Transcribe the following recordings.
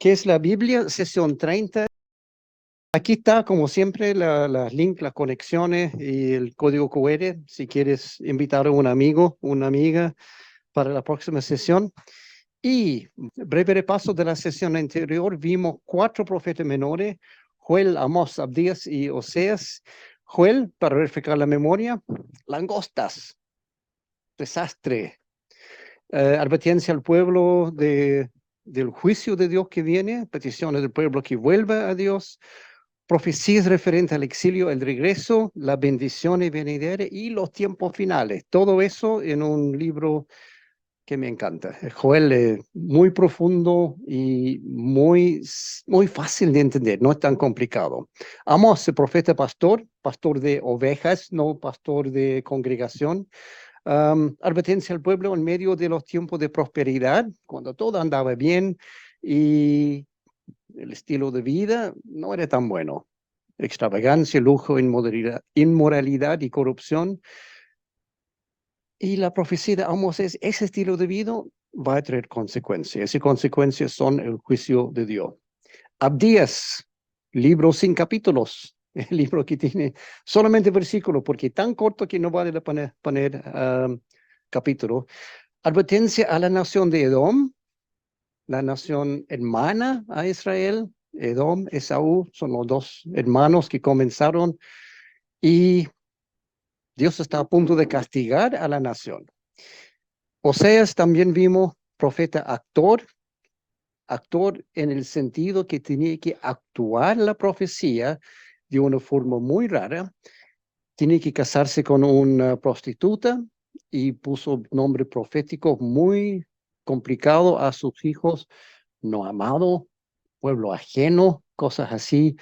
¿Qué es la Biblia? Sesión 30. Aquí está, como siempre, las links, las conexiones y el código QR, si quieres invitar a un amigo, una amiga para la próxima sesión. Y breve repaso de la sesión anterior, vimos 4 profetas menores, Joel, Amós, Abdías y Oseas. Joel, para refrescar la memoria, langostas, desastre, advertencia al pueblo del juicio de Dios que viene, peticiones del pueblo que vuelva a Dios, profecías referentes al exilio, el regreso, las bendiciones venideras y los tiempos finales. Todo eso en un libro que me encanta. Joel es muy profundo y muy fácil de entender, no es tan complicado. Amós, el profeta pastor, pastor de ovejas, no pastor de congregación. Advertencia al pueblo en medio de los tiempos de prosperidad, cuando todo andaba bien y el estilo de vida no era tan bueno. Extravagancia, lujo, inmoralidad y corrupción. Y la profecía de Amos es, ese estilo de vida va a traer consecuencias. Esas consecuencias son el juicio de Dios. Abdías, libro sin capítulos, el libro que tiene solamente versículos, porque es tan corto que no vale la pena poner capítulo. Advertencia a la nación de Edom, la nación hermana a Israel. Edom, Esaú, son los dos hermanos que comenzaron y Dios está a punto de castigar a la nación. Oseas también vimos profeta actor en el sentido que tenía que actuar la profecía de una forma muy rara. Tiene que casarse con una prostituta y puso nombre profético muy complicado a sus hijos, no amado, pueblo ajeno, cosas así.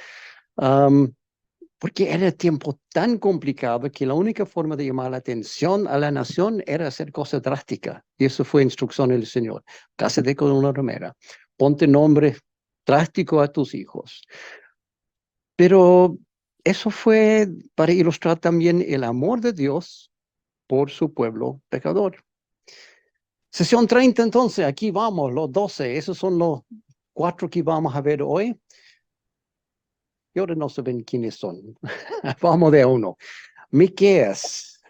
Porque era tiempo tan complicado que la única forma de llamar la atención a la nación era hacer cosas drásticas. Y eso fue instrucción del Señor. Cásate con una ramera. Ponte nombre drástico a tus hijos. Pero eso fue para ilustrar también el amor de Dios por su pueblo pecador. Sesión 30, entonces, aquí vamos, los 12. Esos son los 4 que vamos a ver hoy. Y ahora no saben quiénes son. Vamos de uno. Miqueas.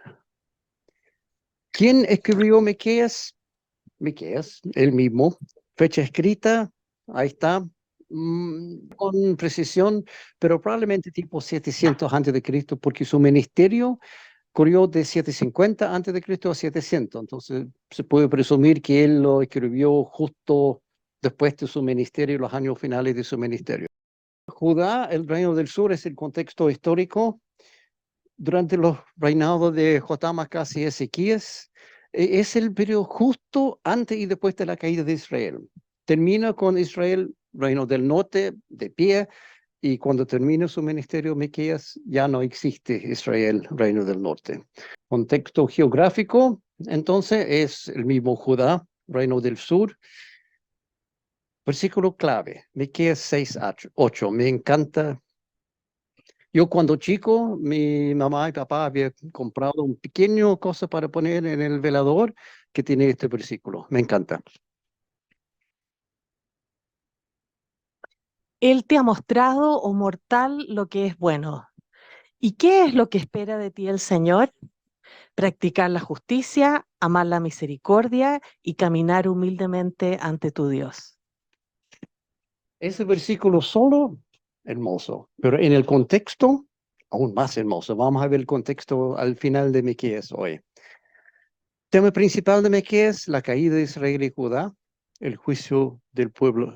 ¿Quién escribió Miqueas? Miqueas, él mismo. Fecha escrita, ahí está, con precisión, pero probablemente tipo 700 antes de Cristo, porque su ministerio corrió de 750 antes de Cristo a 700. Entonces se puede presumir que él lo escribió justo después de su ministerio, los años finales de su ministerio. Judá, el reino del sur, es el contexto histórico. Durante los reinados de Jotam, Acaz y Ezequías, es el periodo justo antes y después de la caída de Israel. Termina con Israel, reino del norte, de pie, y cuando termina su ministerio, Miqueas, ya no existe Israel, reino del norte. Contexto geográfico, entonces, es el mismo Judá, reino del sur. Versículo clave, Miqueas 6:8. Me encanta. Yo cuando chico, mi mamá y papá habían comprado un pequeño cosa para poner en el velador que tiene este versículo. Me encanta. Él te ha mostrado, oh mortal, lo que es bueno. ¿Y qué es lo que espera de ti el Señor? Practicar la justicia, amar la misericordia y caminar humildemente ante tu Dios. Ese versículo solo, hermoso, pero en el contexto, aún más hermoso. Vamos a ver el contexto al final de Miqueas hoy. Tema principal de Miqueas, la caída de Israel y Judá, el juicio del pueblo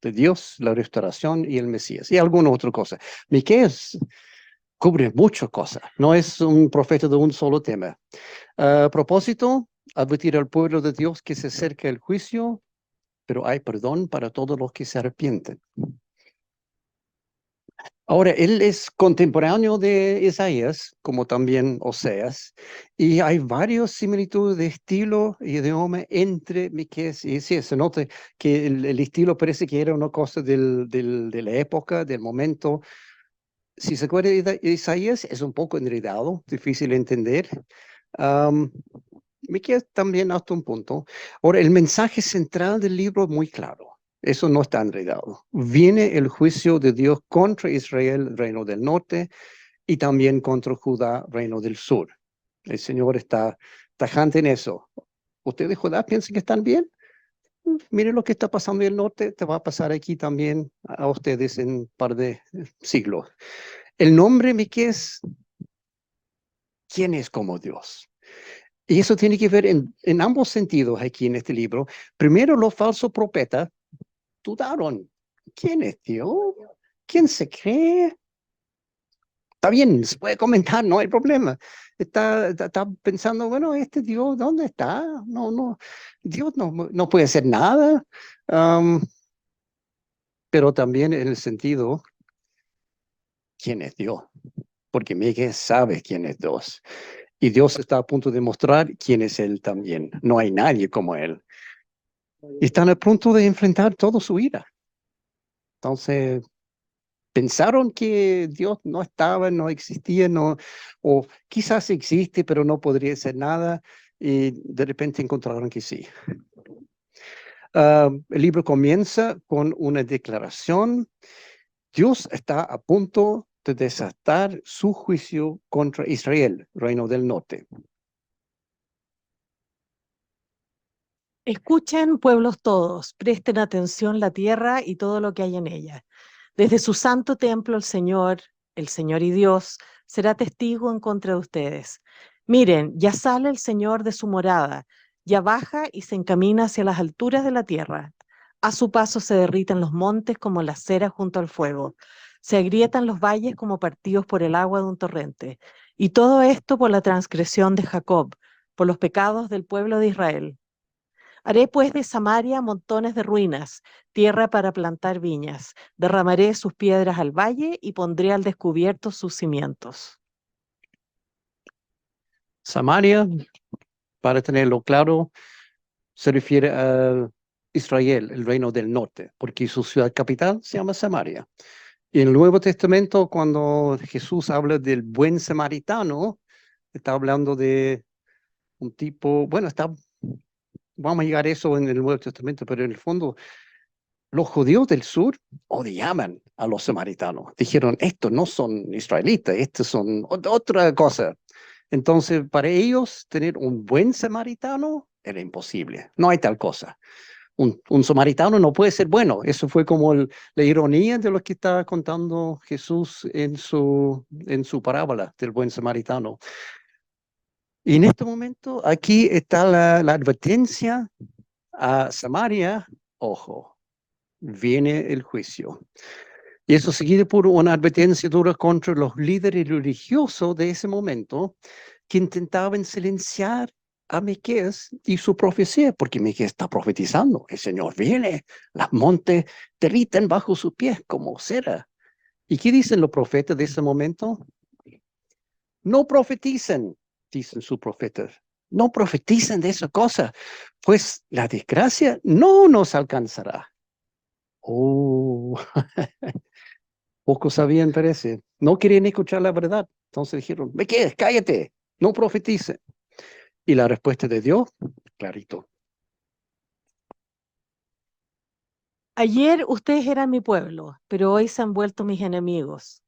de Dios, la restauración y el Mesías, y alguna otra cosa. Miqueas cubre muchas cosas, no es un profeta de un solo tema. A propósito, advertir al pueblo de Dios que se acerca el juicio, pero hay perdón para todos los que se arrepienten. Ahora, él es contemporáneo de Isaías, como también Oseas, y hay varias similitudes de estilo y idioma entre Miqueas y Isaías. Se nota que el estilo parece que era una cosa de la época, del momento. Si se acuerda de Isaías, es un poco enredado, difícil de entender. Um, Miqueas también hasta un punto. Ahora, el mensaje central del libro es muy claro. Eso no está enredado. Viene el juicio de Dios contra Israel, reino del norte, y también contra Judá, reino del sur. El Señor está tajante en eso. ¿Ustedes, Judá, piensan que están bien? Miren lo que está pasando en el norte, te va a pasar aquí también a ustedes en un par de siglos. El nombre Miqueas, ¿quién es como Dios? Y eso tiene que ver en ambos sentidos aquí en este libro. Primero, los falsos profetas dudaron. ¿Quién es Dios? ¿Quién se cree? Está bien, se puede comentar, no hay problema. Está pensando, bueno, este Dios, ¿dónde está? No, Dios no puede hacer nada. Um, pero también en el sentido, ¿quién es Dios? Porque Miguel sabe quién es Dios. Y Dios está a punto de mostrar quién es Él también. No hay nadie como Él. Y están a punto de enfrentar toda su ira. Entonces, pensaron que Dios no estaba, no existía, no, o quizás existe, pero no podría ser nada, y de repente encontraron que sí. El libro comienza con una declaración. Dios está a punto de desatar su juicio contra Israel, reino del norte. Escuchen, pueblos todos, presten atención la tierra y todo lo que hay en ella. Desde su santo templo el Señor y Dios, será testigo en contra de ustedes. Miren, ya sale el Señor de su morada, ya baja y se encamina hacia las alturas de la tierra. A su paso se derriten los montes como la cera junto al fuego. Se agrietan los valles como partidos por el agua de un torrente. Y todo esto por la transgresión de Jacob, por los pecados del pueblo de Israel. Haré pues de Samaria montones de ruinas, tierra para plantar viñas. Derramaré sus piedras al valle y pondré al descubierto sus cimientos. Samaria, para tenerlo claro, se refiere a Israel, el reino del norte, porque su ciudad capital se llama Samaria. Y en el Nuevo Testamento, cuando Jesús habla del buen samaritano, está hablando de un tipo, bueno, vamos a llegar a eso en el Nuevo Testamento, pero en el fondo los judíos del sur odiaban a los samaritanos. Dijeron, estos no son israelitas, estos son otra cosa. Entonces, para ellos, tener un buen samaritano era imposible. No hay tal cosa. Un samaritano no puede ser bueno. Eso fue como la ironía de lo que estaba contando Jesús en su parábola del buen samaritano. Y en este momento, aquí está la advertencia a Samaria, ojo, viene el juicio. Y eso seguido por una advertencia dura contra los líderes religiosos de ese momento que intentaban silenciar a Miqueas y su profecía, porque Miqueas está profetizando, el Señor viene, los montes derriten bajo sus pies como cera. ¿Y qué dicen los profetas de ese momento? No profeticen, dicen sus profetas. No profeticen de esa cosa, pues la desgracia no nos alcanzará. Oh, pocos sabían, parece. No querían escuchar la verdad. Entonces dijeron, ¿me qué? Cállate, no profetice. Y la respuesta de Dios, clarito. Ayer ustedes eran mi pueblo, pero hoy se han vuelto mis enemigos.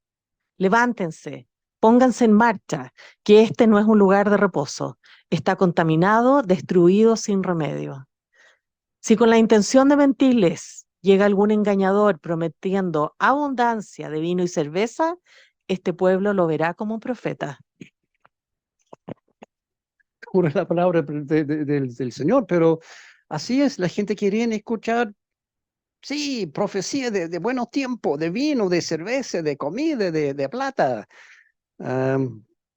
Levántense, pónganse en marcha, que este no es un lugar de reposo. Está contaminado, destruido sin remedio. Si con la intención de mentirles llega algún engañador prometiendo abundancia de vino y cerveza, este pueblo lo verá como un profeta. Pura la palabra del Señor, pero así es, la gente quería escuchar, sí, profecía de buenos tiempos, de vino, de cerveza, de comida, de plata.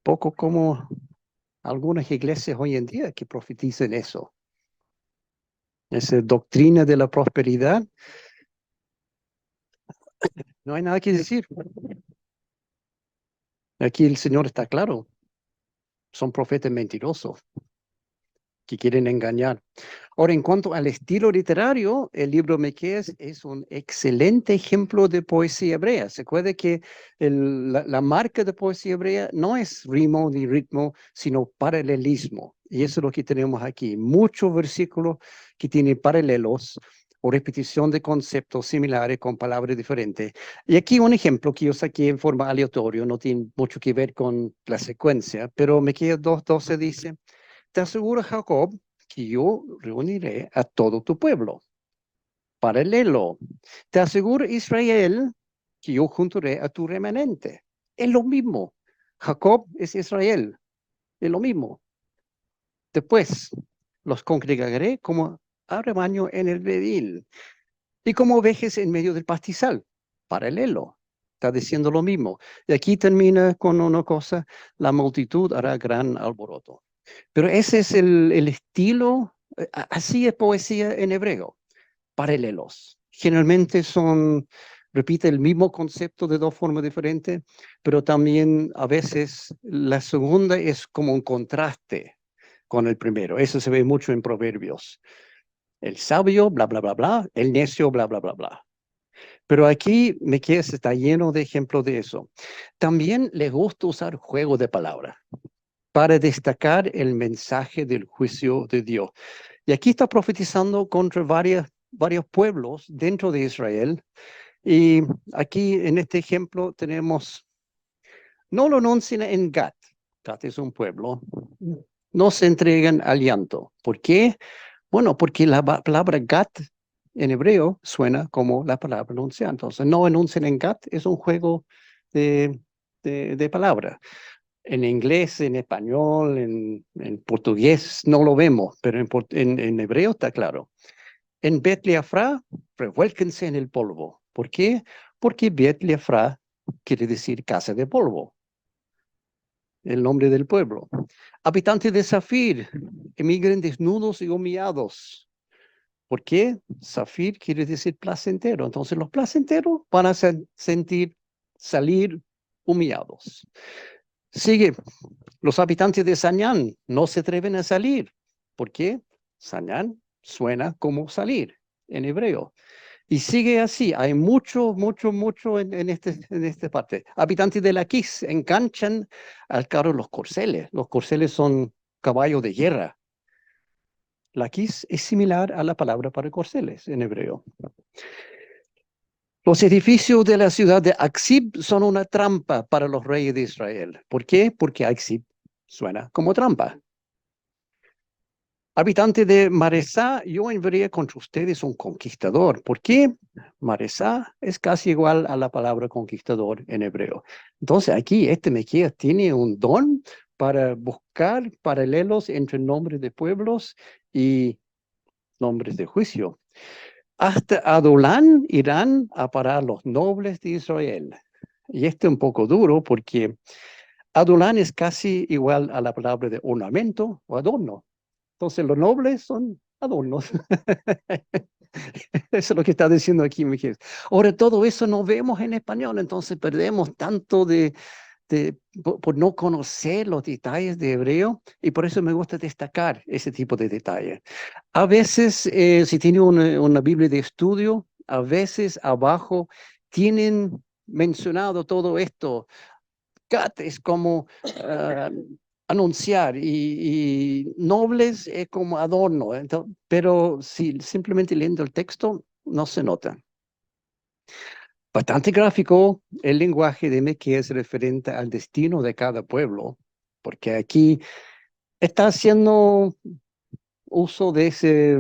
Poco como algunas iglesias hoy en día que profetizan eso. Esa doctrina de la prosperidad, no hay nada que decir. Aquí el Señor está claro, son profetas mentirosos que quieren engañar. Ahora, en cuanto al estilo literario, el libro Miqueas es un excelente ejemplo de poesía hebrea. Se acuerda que la marca de poesía hebrea no es ritmo ni ritmo, sino paralelismo. Y eso es lo que tenemos aquí. Muchos versículos que tienen paralelos. o repetición de conceptos similares con palabras diferentes. Y aquí un ejemplo que yo saqué en forma aleatoria, no tiene mucho que ver con la secuencia, pero me queda 2:12 dice, te aseguro, Jacob, que yo reuniré a todo tu pueblo. Paralelo, te aseguro, Israel, que yo juntaré a tu remanente. Es lo mismo. Jacob es Israel, es lo mismo. Después, los congregaré como a rebaño en el redil y como ovejas en medio del pastizal. Paralelo. Está diciendo lo mismo. Y aquí termina con una cosa, la multitud hará gran alboroto. Pero ese es el estilo, así es poesía en hebreo, paralelos. Generalmente repite el mismo concepto de dos formas diferentes, pero también a veces la segunda es como un contraste con el primero. Eso se ve mucho en Proverbios. El sabio, bla, bla, bla, bla, el necio, bla, bla, bla, bla. Pero aquí Miqueas está lleno de ejemplos de eso. También le gusta usar juego de palabras para destacar el mensaje del juicio de Dios. Y aquí está profetizando contra varios pueblos dentro de Israel. Y aquí en este ejemplo tenemos, no lo anuncian en Gat. Gat es un pueblo. No se entregan al llanto. ¿Por qué? Bueno, porque la palabra Gat en hebreo suena como la palabra anunciar. Entonces, no anuncian en Gat, es un juego de, de palabras. En inglés, en español, en portugués no lo vemos, pero en hebreo está claro. En Bet Leafra, revuélquense en el polvo. ¿Por qué? Porque Bet Leafra quiere decir casa de polvo, el nombre del pueblo. Habitantes de Zafir, emigren desnudos y humillados. ¿Por qué? Zafir quiere decir placentero. Entonces los placenteros van a salir humillados. Sigue, los habitantes de Sañán no se atreven a salir. ¿Por qué? Sañán suena como salir en hebreo. Y sigue así, hay mucho, mucho, mucho en esta parte. Habitantes de Laquis enganchan al carro los corceles. Los corceles son caballos de guerra. Laquis es similar a la palabra para corceles en hebreo. Los edificios de la ciudad de Aksib son una trampa para los reyes de Israel. ¿Por qué? Porque Aksib suena como trampa. Habitante de Maresá, yo enviaría contra ustedes un conquistador. ¿Por qué? Maresá es casi igual a la palabra conquistador en hebreo. Entonces aquí este Miqueas tiene un don para buscar paralelos entre nombres de pueblos y nombres de juicio. Hasta Adulán irán a parar los nobles de Israel. Y este es un poco duro porque Adulán es casi igual a la palabra de ornamento o adorno. Entonces los nobles son adornos. Eso es lo que está diciendo aquí Miqueas. Ahora todo eso no vemos en español, entonces perdemos tanto por no conocer los detalles de hebreo y por eso me gusta destacar ese tipo de detalles. A veces, si tiene una Biblia de estudio, a veces abajo tienen mencionado todo esto. Cat es como anunciar y nobles es como adorno. Pero si simplemente leyendo el texto, no se nota. Bastante gráfico el lenguaje de Miqueas referente al destino de cada pueblo, porque aquí está haciendo uso de ese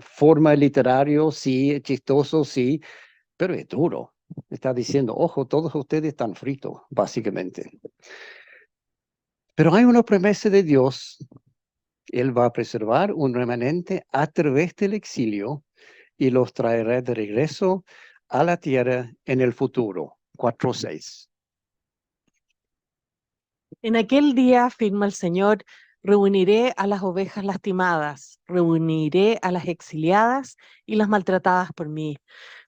forma literario, sí, chistoso, sí, pero es duro. Está diciendo, ojo, todos ustedes están fritos, básicamente. Pero hay una promesa de Dios. Él va a preservar un remanente a través del exilio y los traerá de regreso a la tierra en el futuro. 4:6. En aquel día, afirma el Señor, reuniré a las ovejas lastimadas, reuniré a las exiliadas y las maltratadas por mí.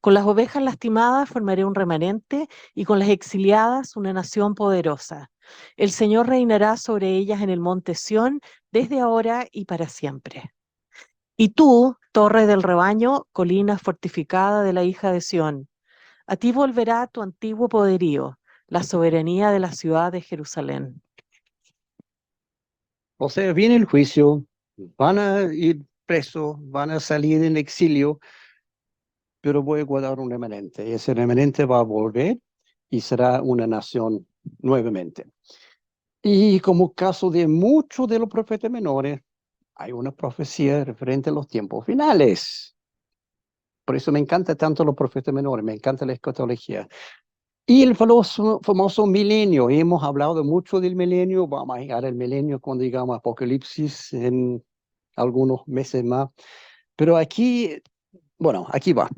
Con las ovejas lastimadas formaré un remanente y con las exiliadas una nación poderosa. El Señor reinará sobre ellas en el monte Sión desde ahora y para siempre. Y tú, torre del rebaño, colina fortificada de la hija de Sión, a ti volverá tu antiguo poderío, la soberanía de la ciudad de Jerusalén. O sea, viene el juicio, van a ir presos, van a salir en exilio, pero voy a guardar un remanente. Y ese remanente va a volver y será una nación nuevamente. Y como caso de muchos de los profetas menores, hay una profecía referente a los tiempos finales. Por eso me encanta tanto los profetas menores, me encanta la escatología. Y el famoso milenio, y hemos hablado mucho del milenio, vamos a llegar al milenio cuando llegamos a Apocalipsis en algunos meses más. Pero aquí, bueno, aquí va.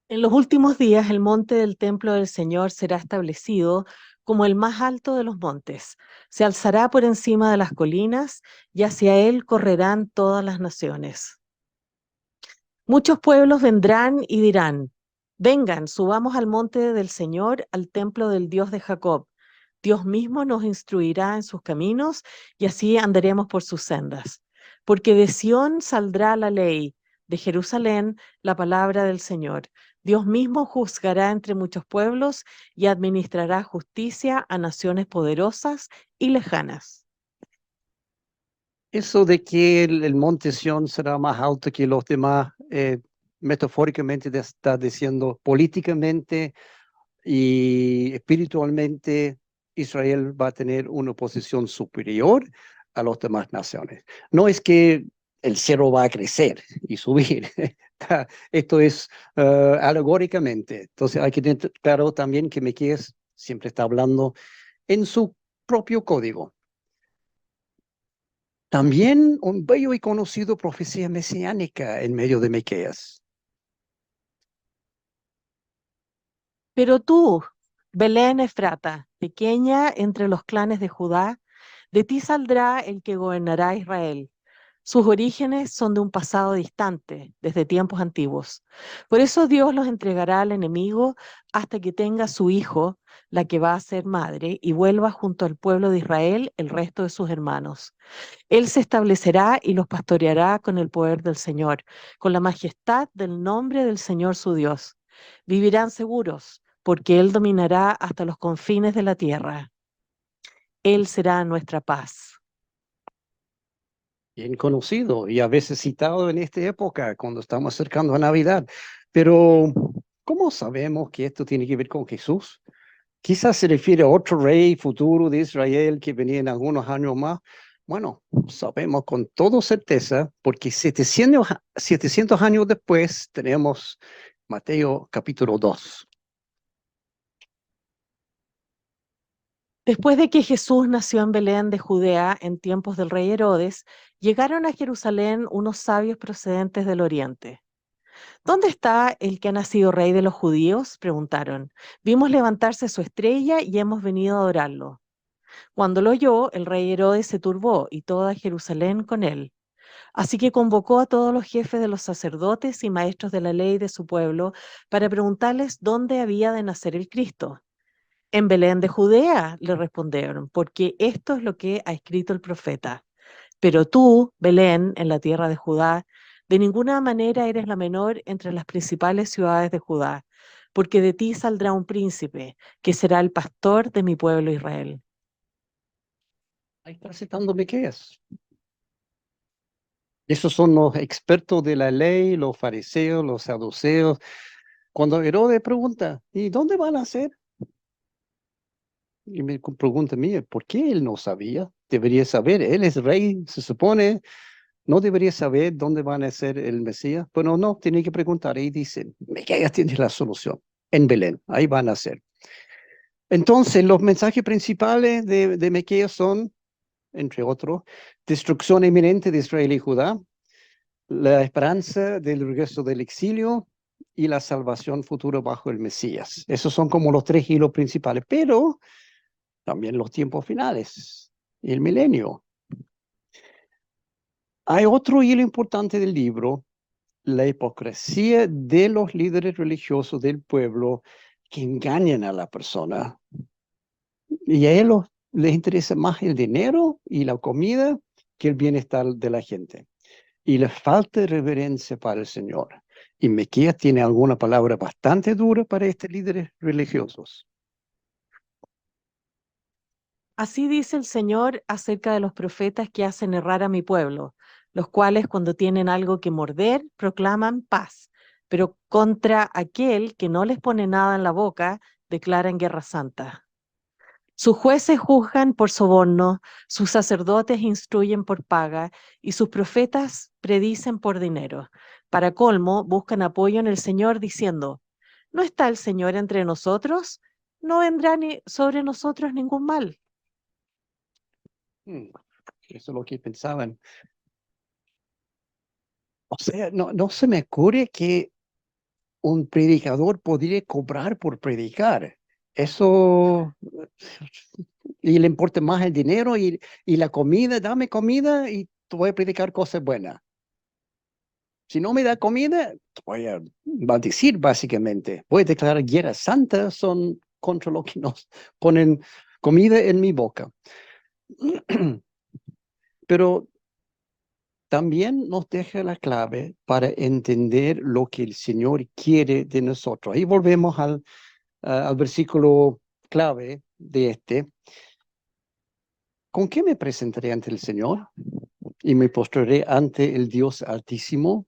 En los últimos días el monte del templo del Señor será establecido como el más alto de los montes. Se alzará por encima de las colinas y hacia él correrán todas las naciones. Muchos pueblos vendrán y dirán, vengan, subamos al monte del Señor, al templo del Dios de Jacob. Dios mismo nos instruirá en sus caminos y así andaremos por sus sendas. Porque de Sión saldrá la ley, de Jerusalén la palabra del Señor. Dios mismo juzgará entre muchos pueblos y administrará justicia a naciones poderosas y lejanas. Eso de que el monte Sión será más alto que los demás, metafóricamente está diciendo políticamente y espiritualmente Israel va a tener una posición superior a las demás naciones. No es que el cielo va a crecer y subir. Esto es alegóricamente. Entonces hay que tener claro también que Miqueas siempre está hablando en su propio código. También un bello y conocido profecía mesiánica en medio de Miqueas. Pero tú, Belén Efrata, pequeña entre los clanes de Judá, de ti saldrá el que gobernará a Israel. Sus orígenes son de un pasado distante, desde tiempos antiguos. Por eso Dios los entregará al enemigo hasta que tenga su hijo, la que va a ser madre, y vuelva junto al pueblo de Israel el resto de sus hermanos. Él se establecerá y los pastoreará con el poder del Señor, con la majestad del nombre del Señor su Dios. Vivirán seguros, porque Él dominará hasta los confines de la tierra. Él será nuestra paz. Bien conocido y a veces citado en esta época, cuando estamos acercando a Navidad. Pero, ¿cómo sabemos que esto tiene que ver con Jesús? Quizás se refiere a otro rey futuro de Israel que venía en algunos años más. Bueno, sabemos con toda certeza, porque 700 años después tenemos Mateo capítulo 2. Después de que Jesús nació en Belén de Judea en tiempos del rey Herodes, llegaron a Jerusalén unos sabios procedentes del oriente. ¿Dónde está el que ha nacido rey de los judíos? Preguntaron. Vimos levantarse su estrella y hemos venido a adorarlo. Cuando lo oyó, el rey Herodes se turbó y toda Jerusalén con él. Así que convocó a todos los jefes de los sacerdotes y maestros de la ley de su pueblo para preguntarles dónde había de nacer el Cristo. En Belén de Judea, le respondieron, porque esto es lo que ha escrito el profeta. Pero tú, Belén, en la tierra de Judá, de ninguna manera eres la menor entre las principales ciudades de Judá, porque de ti saldrá un príncipe, que será el pastor de mi pueblo Israel. Ahí está citando Miqueas. Esos son los expertos de la ley, los fariseos, los saduceos. Cuando Herodes pregunta, ¿y dónde van a nacer? Y me pregunta a mí, ¿por qué él no sabía? Debería saber, él es rey, se supone, no debería saber dónde va a nacer el Mesías. Bueno, no, tiene que preguntar. Y dice, Miqueas tiene la solución, en Belén, ahí van a nacer. Entonces, los mensajes principales de Miqueas son, entre otros, destrucción inminente de Israel y Judá, la esperanza del regreso del exilio y la salvación futura bajo el Mesías. Esos son como los tres hilos principales, pero también los tiempos finales y el milenio. Hay otro hilo importante del libro, la hipocresía de los líderes religiosos del pueblo que engañan a la persona. Y a ellos les interesa más el dinero y la comida que el bienestar de la gente. Y les falta reverencia para el Señor. Y Miqueas tiene alguna palabra bastante dura para estos líderes religiosos. Así dice el Señor acerca de los profetas que hacen errar a mi pueblo. los cuales cuando tienen algo que morder proclaman paz, pero contra aquel que no les pone nada en la boca declaran guerra santa. Sus jueces juzgan por soborno, sus sacerdotes instruyen por paga y sus profetas predicen por dinero. Para colmo, buscan apoyo en el Señor diciendo, ¿no está el Señor entre nosotros? No vendrá ni sobre nosotros ningún mal. Eso es lo que pensaban. O sea, no se me ocurre que un predicador podría cobrar por predicar. Eso, y le importa más el dinero y la comida, dame comida y te voy a predicar cosas buenas. Si no me da comida, te voy a maldecir básicamente. Voy a declarar guerra santa son contra lo que nos ponen comida en mi boca. Pero también nos deja la clave para entender lo que el Señor quiere de nosotros. Ahí volvemos al versículo clave de este. ¿Con qué me presentaré ante el Señor? Y me postraré ante el Dios Altísimo.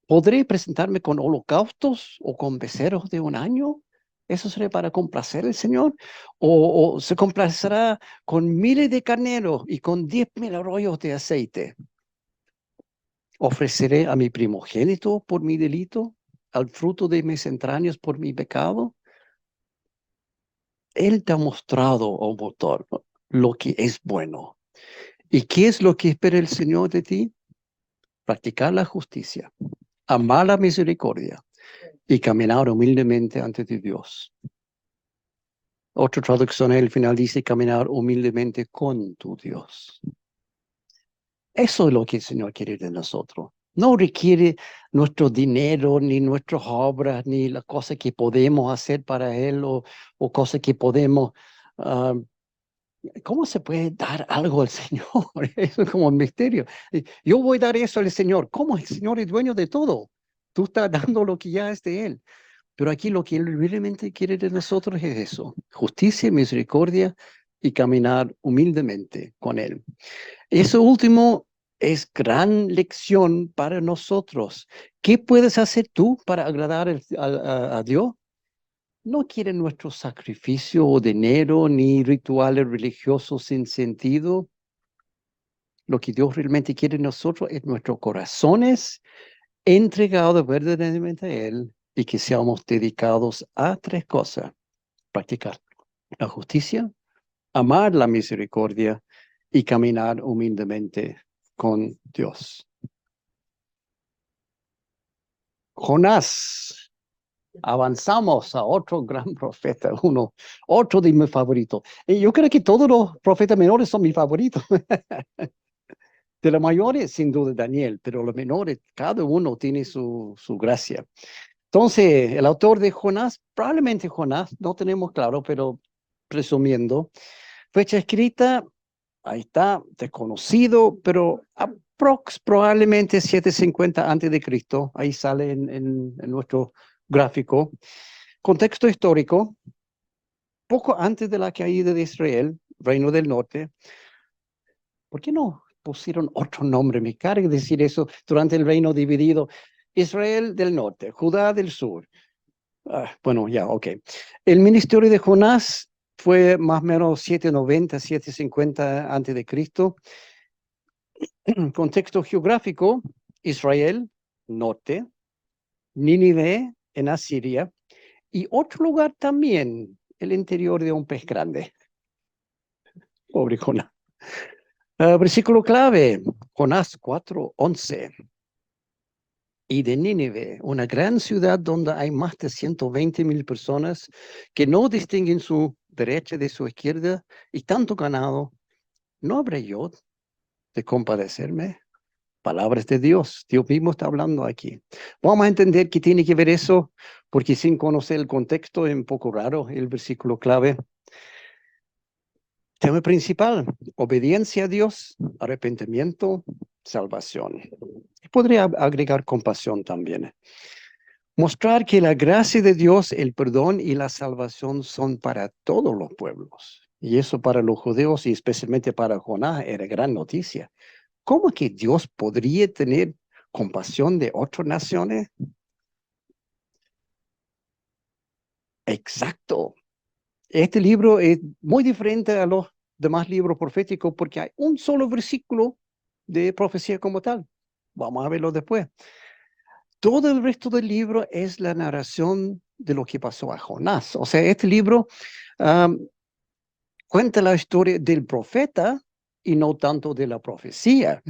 ¿Podré presentarme con holocaustos o con becerros de un año? ¿Eso sería para complacer al Señor? ¿O se complacerá con miles de carneros y con 10,000 arroyos de aceite? ¿Ofreceré a mi primogénito por mi delito? ¿Al fruto de mis entrañas por mi pecado? Él te ha mostrado, oh motor, lo que es bueno. ¿Y qué es lo que espera el Señor de ti? Practicar la justicia, amar la misericordia y caminar humildemente ante tu Dios. Otra traducción al final dice caminar humildemente con tu Dios. Eso es lo que el Señor quiere de nosotros. No requiere nuestro dinero, ni nuestras obras, ni las cosas que podemos hacer para Él o cosas que podemos... ¿Cómo se puede dar algo al Señor? Eso es como un misterio. Yo voy a dar eso al Señor. ¿Cómo? El Señor es dueño de todo. Tú estás dando lo que ya es de Él. Pero aquí lo que Él realmente quiere de nosotros es eso. Justicia, misericordia y caminar humildemente con Él. Eso último es gran lección para nosotros. ¿Qué puedes hacer tú para agradar a Dios? No quiere nuestro sacrificio o dinero ni rituales religiosos sin sentido. Lo que Dios realmente quiere de nosotros es nuestros corazones entregados verdaderamente a Él y que seamos dedicados a tres cosas. Practicar la justicia, amar la misericordia y caminar humildemente con Dios. Jonás. Avanzamos a otro gran profeta, otro de mis favoritos. Y yo creo que todos los profetas menores son mis favoritos. De los mayores, sin duda, Daniel, pero los menores, cada uno tiene su gracia. Entonces, el autor de Jonás, probablemente Jonás, no tenemos claro, pero presumiendo, fecha escrita, ahí está, desconocido, pero probablemente 750 antes de Cristo, ahí sale en nuestro gráfico. Contexto histórico, poco antes de la caída de Israel, Reino del Norte. ¿Por qué no pusieron otro nombre? Me carga decir eso durante el reino dividido. Israel del Norte, Judá del Sur. Bueno, ya, ok. El ministerio de Jonás fue más o menos 790, 750 antes de Cristo. Contexto geográfico, Israel, norte, Nínive en Asiria, y otro lugar también, el interior de un pez grande. Pobre Jonás. Versículo clave, Jonás 4:11. Y de Nínive, una gran ciudad donde hay más de 120,000 personas que no distinguen su derecha de su izquierda y tanto ganado, ¿no habré yo de compadecerme? Palabras de Dios, Dios mismo está hablando aquí. Vamos a entender qué tiene que ver eso, porque sin conocer el contexto es un poco raro el versículo clave. Tema principal, obediencia a Dios, arrepentimiento, salvación. Y podría agregar compasión también. Mostrar que la gracia de Dios, el perdón y la salvación son para todos los pueblos. Y eso para los judíos y especialmente para Jonás era gran noticia. ¿cómo que Dios podría tener compasión de otras naciones? Exacto. Este libro es muy diferente a los demás libros proféticos porque hay un solo versículo de profecía como tal. Vamos a verlo después. Todo el resto del libro es la narración de lo que pasó a Jonás. O sea, este libro um, cuenta la historia del profeta y no tanto de la profecía.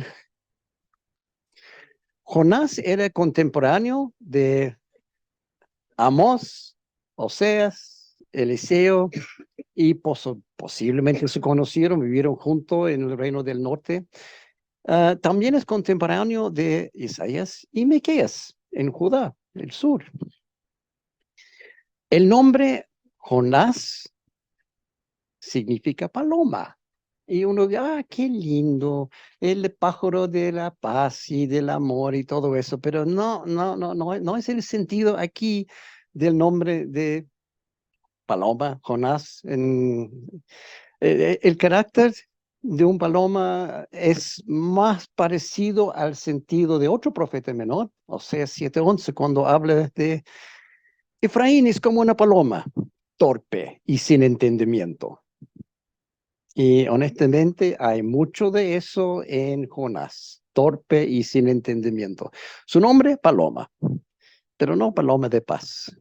Jonás era contemporáneo de Amós, Oseas, Eliseo, y posiblemente se conocieron, vivieron juntos en el reino del norte. También es contemporáneo de Isaías y Miqueas en Judá, el sur. El nombre Jonás significa paloma. Y uno dice, qué lindo, el pájaro de la paz y del amor y todo eso, pero no es el sentido aquí del nombre de paloma, Jonás. El carácter de un paloma es más parecido al sentido de otro profeta menor, o sea, 7:11, cuando habla de Efraín es como una paloma, torpe y sin entendimiento. Y honestamente hay mucho de eso en Jonás, torpe y sin entendimiento. Su nombre, paloma, pero no paloma de paz.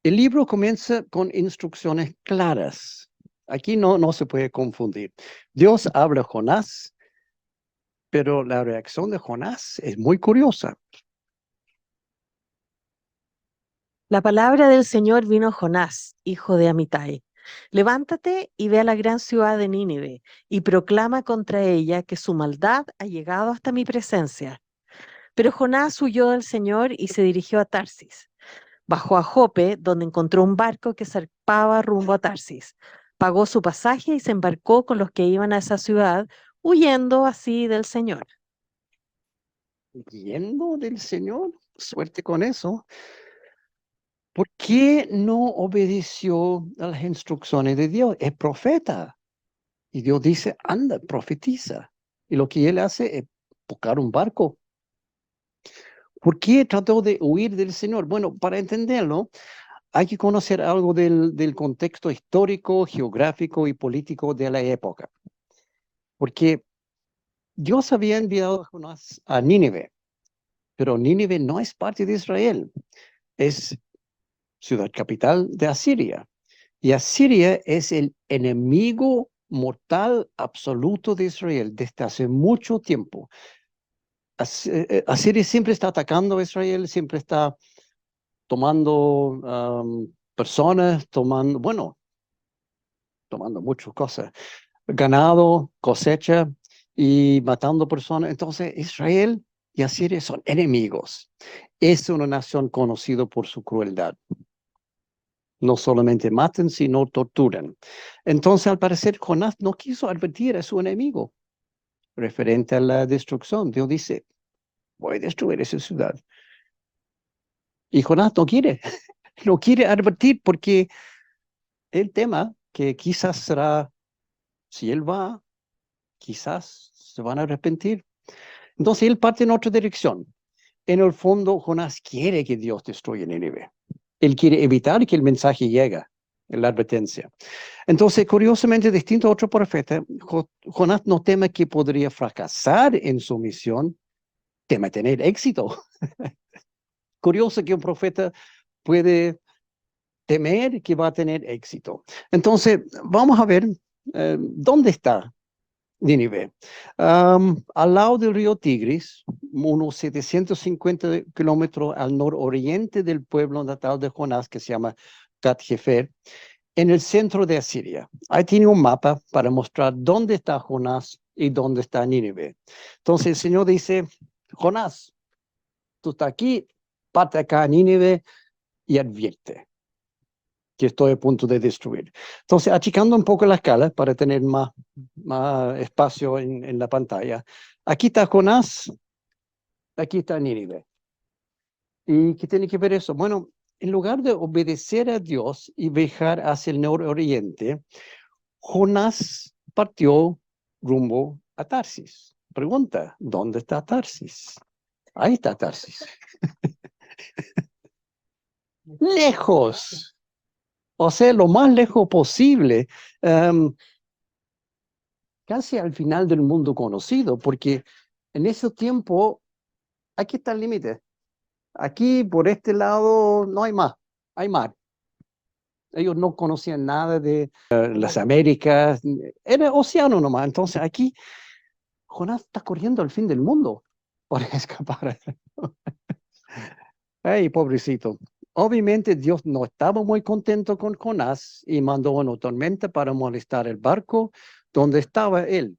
El libro comienza con instrucciones claras. Aquí no se puede confundir. Dios habla a Jonás, pero la reacción de Jonás es muy curiosa. La palabra del Señor vino a Jonás, hijo de Amitai. Levántate y ve a la gran ciudad de Nínive y proclama contra ella que su maldad ha llegado hasta mi presencia. Pero Jonás huyó del Señor y se dirigió a Tarsis. Bajó a Jope, donde encontró un barco que zarpaba rumbo a Tarsis. Pagó su pasaje y se embarcó con los que iban a esa ciudad, huyendo así del Señor. Yendo del Señor, suerte con eso. ¿Por qué no obedeció a las instrucciones de Dios? Es profeta. Y Dios dice, anda, profetiza. Y lo que él hace es buscar un barco. ¿Por qué trató de huir del Señor? Bueno, para entenderlo, hay que conocer algo del contexto histórico, geográfico y político de la época. Porque Dios había enviado a Jonás a Nínive, pero Nínive no es parte de Israel, es ciudad capital de Asiria. Y Asiria es el enemigo mortal absoluto de Israel desde hace mucho tiempo. Asiria siempre está atacando a Israel, siempre está tomando personas, tomando muchas cosas, ganado, cosecha y matando personas. Entonces, Israel y Asiria son enemigos. Es una nación conocida por su crueldad. No solamente matan, sino torturan. Entonces, al parecer, Jonás no quiso advertir a su enemigo referente a la destrucción. Dios dice, voy a destruir esa ciudad. Y Jonás no quiere, no quiere advertir porque él tema que quizás será, si él va, quizás se van a arrepentir. Entonces él parte en otra dirección. En el fondo, Jonás quiere que Dios destruya Nínive. Él quiere evitar que el mensaje llegue, la advertencia. Entonces, curiosamente, distinto a otro profeta, Jonás no teme que podría fracasar en su misión, teme tener éxito. Curioso que un profeta puede temer que va a tener éxito. Entonces, vamos a ver dónde está Nínive. Al lado del río Tigris, unos 750 kilómetros al nororiente del pueblo natal de Jonás, que se llama Gat-Hefer, en el centro de Asiria. Ahí tiene un mapa para mostrar dónde está Jonás y dónde está Nínive. Entonces el Señor dice, Jonás, tú estás aquí, parte acá a Nínive y advierte que estoy a punto de destruir. Entonces, achicando un poco la escala para tener más espacio en la pantalla. Aquí está Jonás, aquí está Nínive. ¿Y qué tiene que ver eso? Bueno, en lugar de obedecer a Dios y viajar hacia el nororiente, Jonás partió rumbo a Tarsis. Pregunta, ¿dónde está Tarsis? Ahí está Tarsis. Lejos. O sea, lo más lejos posible. Casi al final del mundo conocido, porque en ese tiempo, aquí está el límite. Aquí, por este lado, no hay más, hay mar. Ellos no conocían nada de las Américas, era océano nomás. Entonces aquí Jonás está corriendo al fin del mundo para escapar. Ay, pobrecito. Obviamente Dios no estaba muy contento con Jonás y mandó una tormenta para molestar el barco donde estaba él.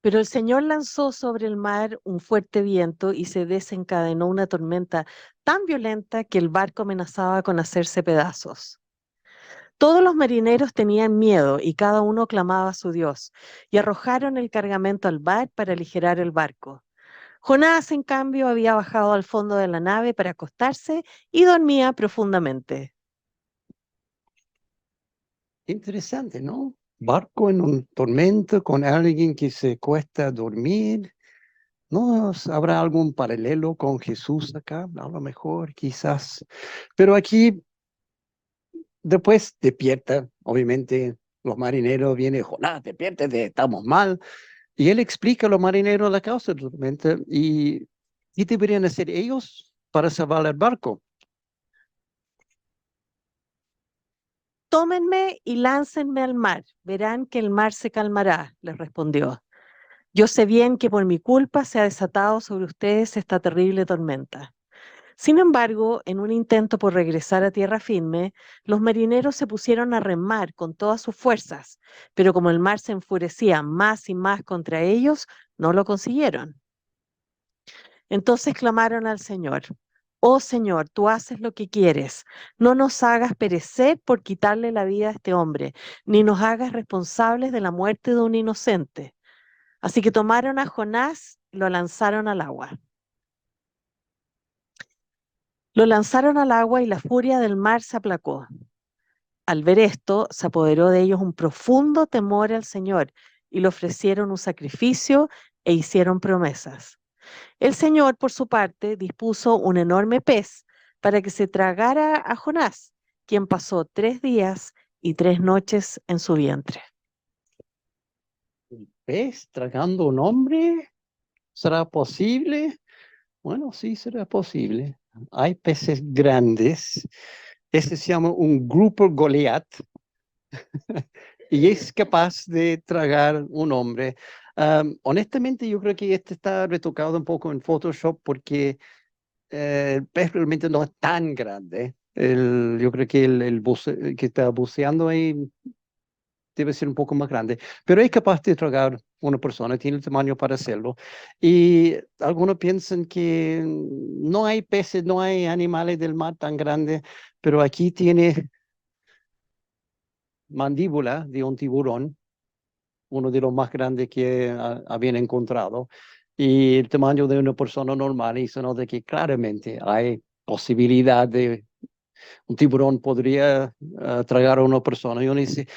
Pero el Señor lanzó sobre el mar un fuerte viento y se desencadenó una tormenta tan violenta que el barco amenazaba con hacerse pedazos. Todos los marineros tenían miedo y cada uno clamaba a su Dios, y arrojaron el cargamento al mar para aligerar el barco. Jonás, en cambio, había bajado al fondo de la nave para acostarse y dormía profundamente. Interesante, ¿no? Barco en un tormento con alguien que se cuesta dormir. ¿No habrá algún paralelo con Jesús acá? A lo mejor, quizás. Pero aquí, después despierta, obviamente, los marineros vienen, Jonás, despiértate, estamos mal. Y él explica a los marineros la causa de la tormenta y ¿qué deberían hacer ellos para salvar el barco? Tómenme y láncenme al mar, verán que el mar se calmará, les respondió. Yo sé bien que por mi culpa se ha desatado sobre ustedes esta terrible tormenta. Sin embargo, en un intento por regresar a tierra firme, los marineros se pusieron a remar con todas sus fuerzas, pero como el mar se enfurecía más y más contra ellos, no lo consiguieron. Entonces clamaron al Señor: Oh Señor, tú haces lo que quieres. No nos hagas perecer por quitarle la vida a este hombre, ni nos hagas responsables de la muerte de un inocente. Así que tomaron a Jonás y lo lanzaron al agua. Lo lanzaron al agua y la furia del mar se aplacó. Al ver esto, se apoderó de ellos un profundo temor al Señor y le ofrecieron un sacrificio e hicieron promesas. El Señor, por su parte, dispuso un enorme pez para que se tragara a Jonás, quien pasó 3 días y 3 noches en su vientre. ¿Ves? ¿Tragando un hombre? ¿Será posible? Bueno, sí, será posible. Hay peces grandes. Este se llama un grupo Goliat y es capaz de tragar un hombre. Honestamente, yo creo que este está retocado un poco en Photoshop porque el pez realmente no es tan grande. Yo creo que el que está buceando ahí debe ser un poco más grande, pero es capaz de tragar una persona, tiene el tamaño para hacerlo. Y algunos piensan que no hay peces, no hay animales del mar tan grandes, pero aquí tiene mandíbula de un tiburón, uno de los más grandes que habían encontrado, y el tamaño de una persona normal, y se nota que claramente hay posibilidad de un tiburón podría tragar a una persona. Y uno dice,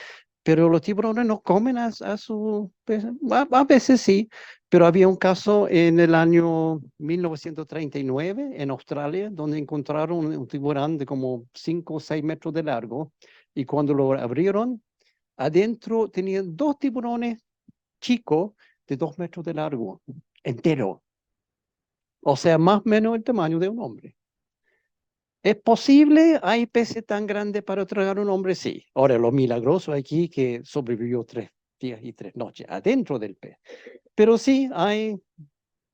pero los tiburones no comen a su pez. A veces sí, pero había un caso en el año 1939 en Australia donde encontraron un tiburón de como 5 o 6 metros de largo y cuando lo abrieron, adentro tenían dos tiburones chicos de 2 metros de largo, entero. O sea, más o menos el tamaño de un hombre. ¿Es posible? ¿Hay peces tan grandes para tragar un hombre? Sí. Ahora, lo milagroso aquí que sobrevivió 3 días y 3 noches adentro del pez. Pero sí, hay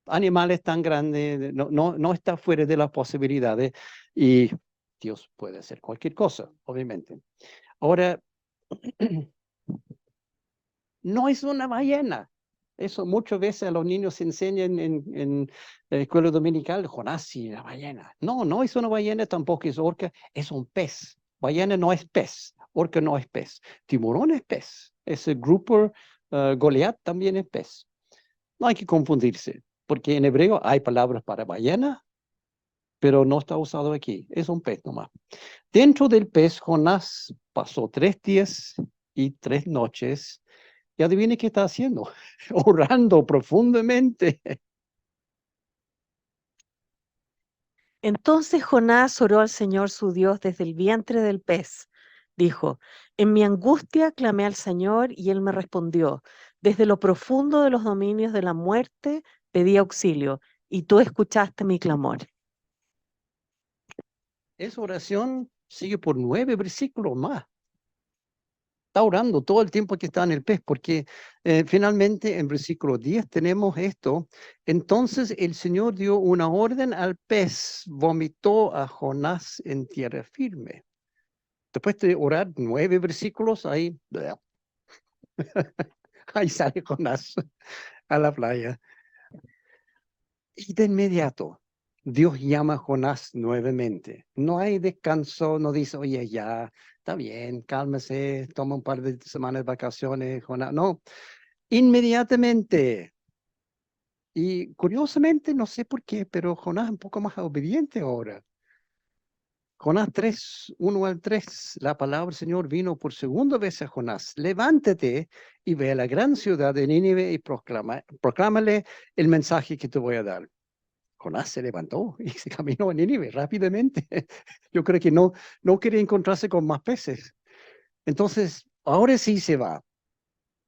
animales tan grandes, no está fuera de las posibilidades y Dios puede hacer cualquier cosa, obviamente. Ahora, no es una ballena. Eso muchas veces a los niños se enseñan en la escuela dominical, Jonás y la ballena. No, no es una ballena, tampoco es orca, es un pez. Ballena no es pez, orca no es pez, tiburón es pez. Ese grupo Goliat también es pez. No hay que confundirse, porque en hebreo hay palabras para ballena, pero no está usado aquí. Es un pez nomás. Dentro del pez, Jonás pasó 3 días y 3 noches Y adivine qué está haciendo, orando profundamente. Entonces Jonás oró al Señor su Dios desde el vientre del pez. Dijo, en mi angustia clamé al Señor y él me respondió. Desde lo profundo de los dominios de la muerte pedí auxilio y tú escuchaste mi clamor. Esa oración sigue por 9 versículos más. Está orando todo el tiempo que está en el pez, porque finalmente en versículo 10 tenemos esto. Entonces el Señor dio una orden al pez, vomitó a Jonás en tierra firme. Después de orar 9 versículos, ahí, ahí sale Jonás a la playa. Y de inmediato, Dios llama a Jonás nuevamente. No hay descanso, no dice, oye, ya, está bien, cálmese, toma un par de semanas de vacaciones, Jonás. No, inmediatamente. Y curiosamente, no sé por qué, pero Jonás es un poco más obediente ahora. Jonás 3, 1 al 3, la palabra del Señor vino por segunda vez a Jonás. Levántate y ve a la gran ciudad de Nínive y proclámale el mensaje que te voy a dar. Jonás se levantó y se caminó a Nínive rápidamente. Yo creo que no quería encontrarse con más peces. Entonces, ahora sí se va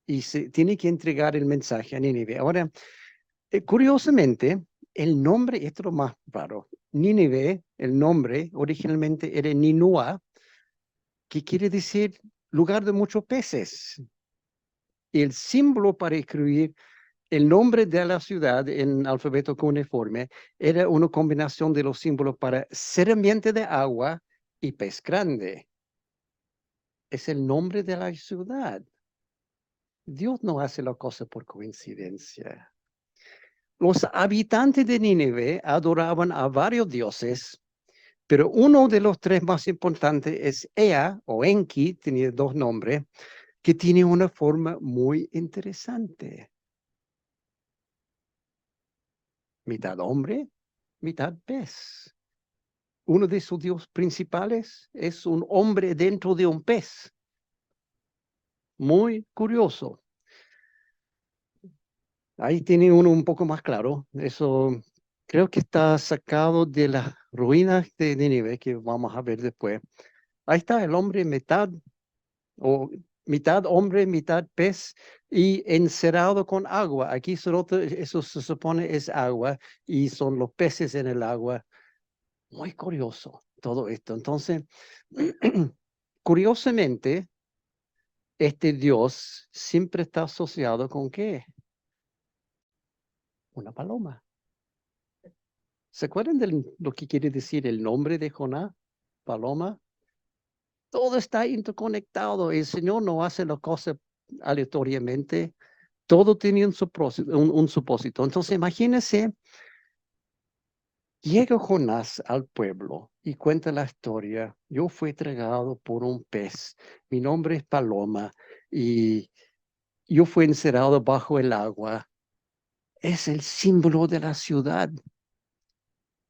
y se tiene que entregar el mensaje a Nínive. Ahora, curiosamente, el nombre, esto es lo más raro, Nínive, el nombre originalmente era Ninua, que quiere decir lugar de muchos peces. Y el símbolo para escribir el nombre de la ciudad en alfabeto cuneiforme era una combinación de los símbolos para serpiente de agua y pez grande. Es el nombre de la ciudad. Dios no hace la cosa por coincidencia. Los habitantes de Nínive adoraban a varios dioses, pero uno de los 3 más importantes es Ea o Enki, tiene 2 nombres, que tiene una forma muy interesante. Mitad hombre, mitad pez. Uno de sus dioses principales es un hombre dentro de un pez. Muy curioso. Ahí tiene uno un poco más claro. Eso creo que está sacado de las ruinas de Nínive que vamos a ver después. Ahí está el hombre o mitad hombre, mitad pez y encerrado con agua. Aquí eso se supone es agua y son los peces en el agua. Muy curioso todo esto. Entonces, curiosamente, este Dios siempre está asociado con ¿qué? Una paloma. ¿Se acuerdan de lo que quiere decir el nombre de Jonás? Paloma. Todo está interconectado. El Señor no hace las cosas aleatoriamente. Todo tiene un supósito. Entonces, imagínense, llega Jonás al pueblo y cuenta la historia. Yo fui tragado por un pez. Mi nombre es Paloma y yo fui encerrado bajo el agua. Es el símbolo de la ciudad.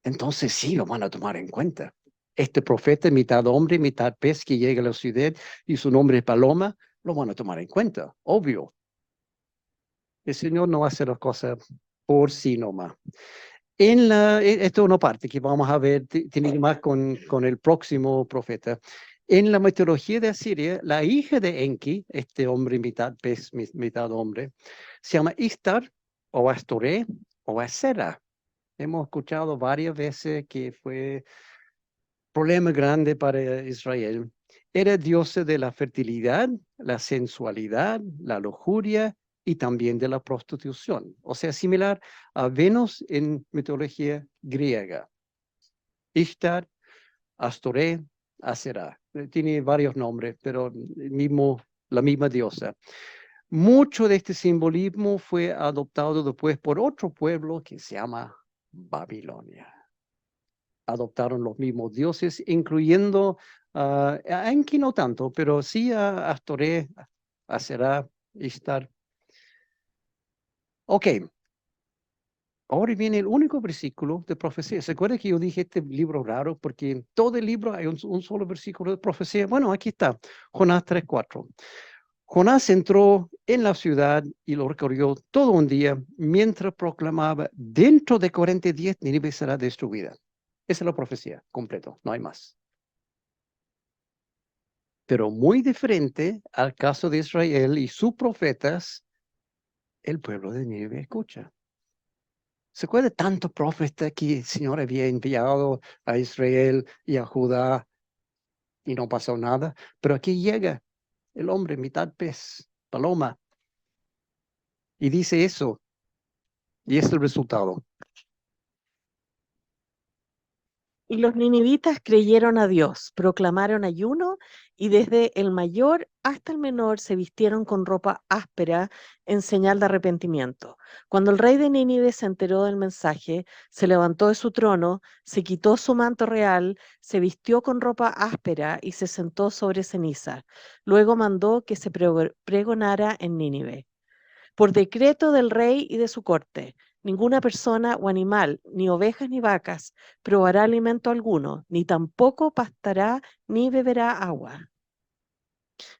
Entonces sí lo van a tomar en cuenta. Este profeta, mitad hombre, mitad pez que llega a la ciudad y su nombre es Paloma, lo van a tomar en cuenta, obvio. El Señor no hace las cosas por sí nomás. Esto es una parte que vamos a ver, tiene más con el próximo profeta. En la mitología de Asiria, la hija de Enki, este hombre mitad pez, mitad hombre, se llama Istar o Astoré o Asera. Hemos escuchado varias veces que fue problema grande para Israel. Era diosa de la fertilidad, la sensualidad, la lujuria y también de la prostitución. O sea, similar a Venus en mitología griega. Ishtar, Astoré, Aserá. Tiene varios nombres, pero la misma diosa. Mucho de este simbolismo fue adoptado después por otro pueblo que se llama Babilonia. Adoptaron los mismos dioses, incluyendo a Enki no tanto, pero sí a Astoré, a Será, Ishtar. Ok, ahora viene el único versículo de profecía. ¿Se acuerda que yo dije este libro raro? Porque en todo el libro hay un solo versículo de profecía. Bueno, aquí está, Jonás 3:4. Jonás entró en la ciudad y lo recorrió todo un día mientras proclamaba, dentro de 40 días Nínive será destruida. Esa es la profecía, completo, no hay más. Pero muy diferente al caso de Israel y sus profetas, el pueblo de Nínive escucha. ¿Se acuerda tanto profeta que el Señor había enviado a Israel y a Judá y no pasó nada? Pero aquí llega el hombre, mitad pez, paloma, y dice eso, y es el resultado. Y los ninivitas creyeron a Dios, proclamaron ayuno y desde el mayor hasta el menor se vistieron con ropa áspera en señal de arrepentimiento. Cuando el rey de Nínive se enteró del mensaje, se levantó de su trono, se quitó su manto real, se vistió con ropa áspera y se sentó sobre ceniza. Luego mandó que se pregonara en Nínive por decreto del rey y de su corte. Ninguna persona o animal, ni ovejas ni vacas, probará alimento alguno, ni tampoco pastará ni beberá agua.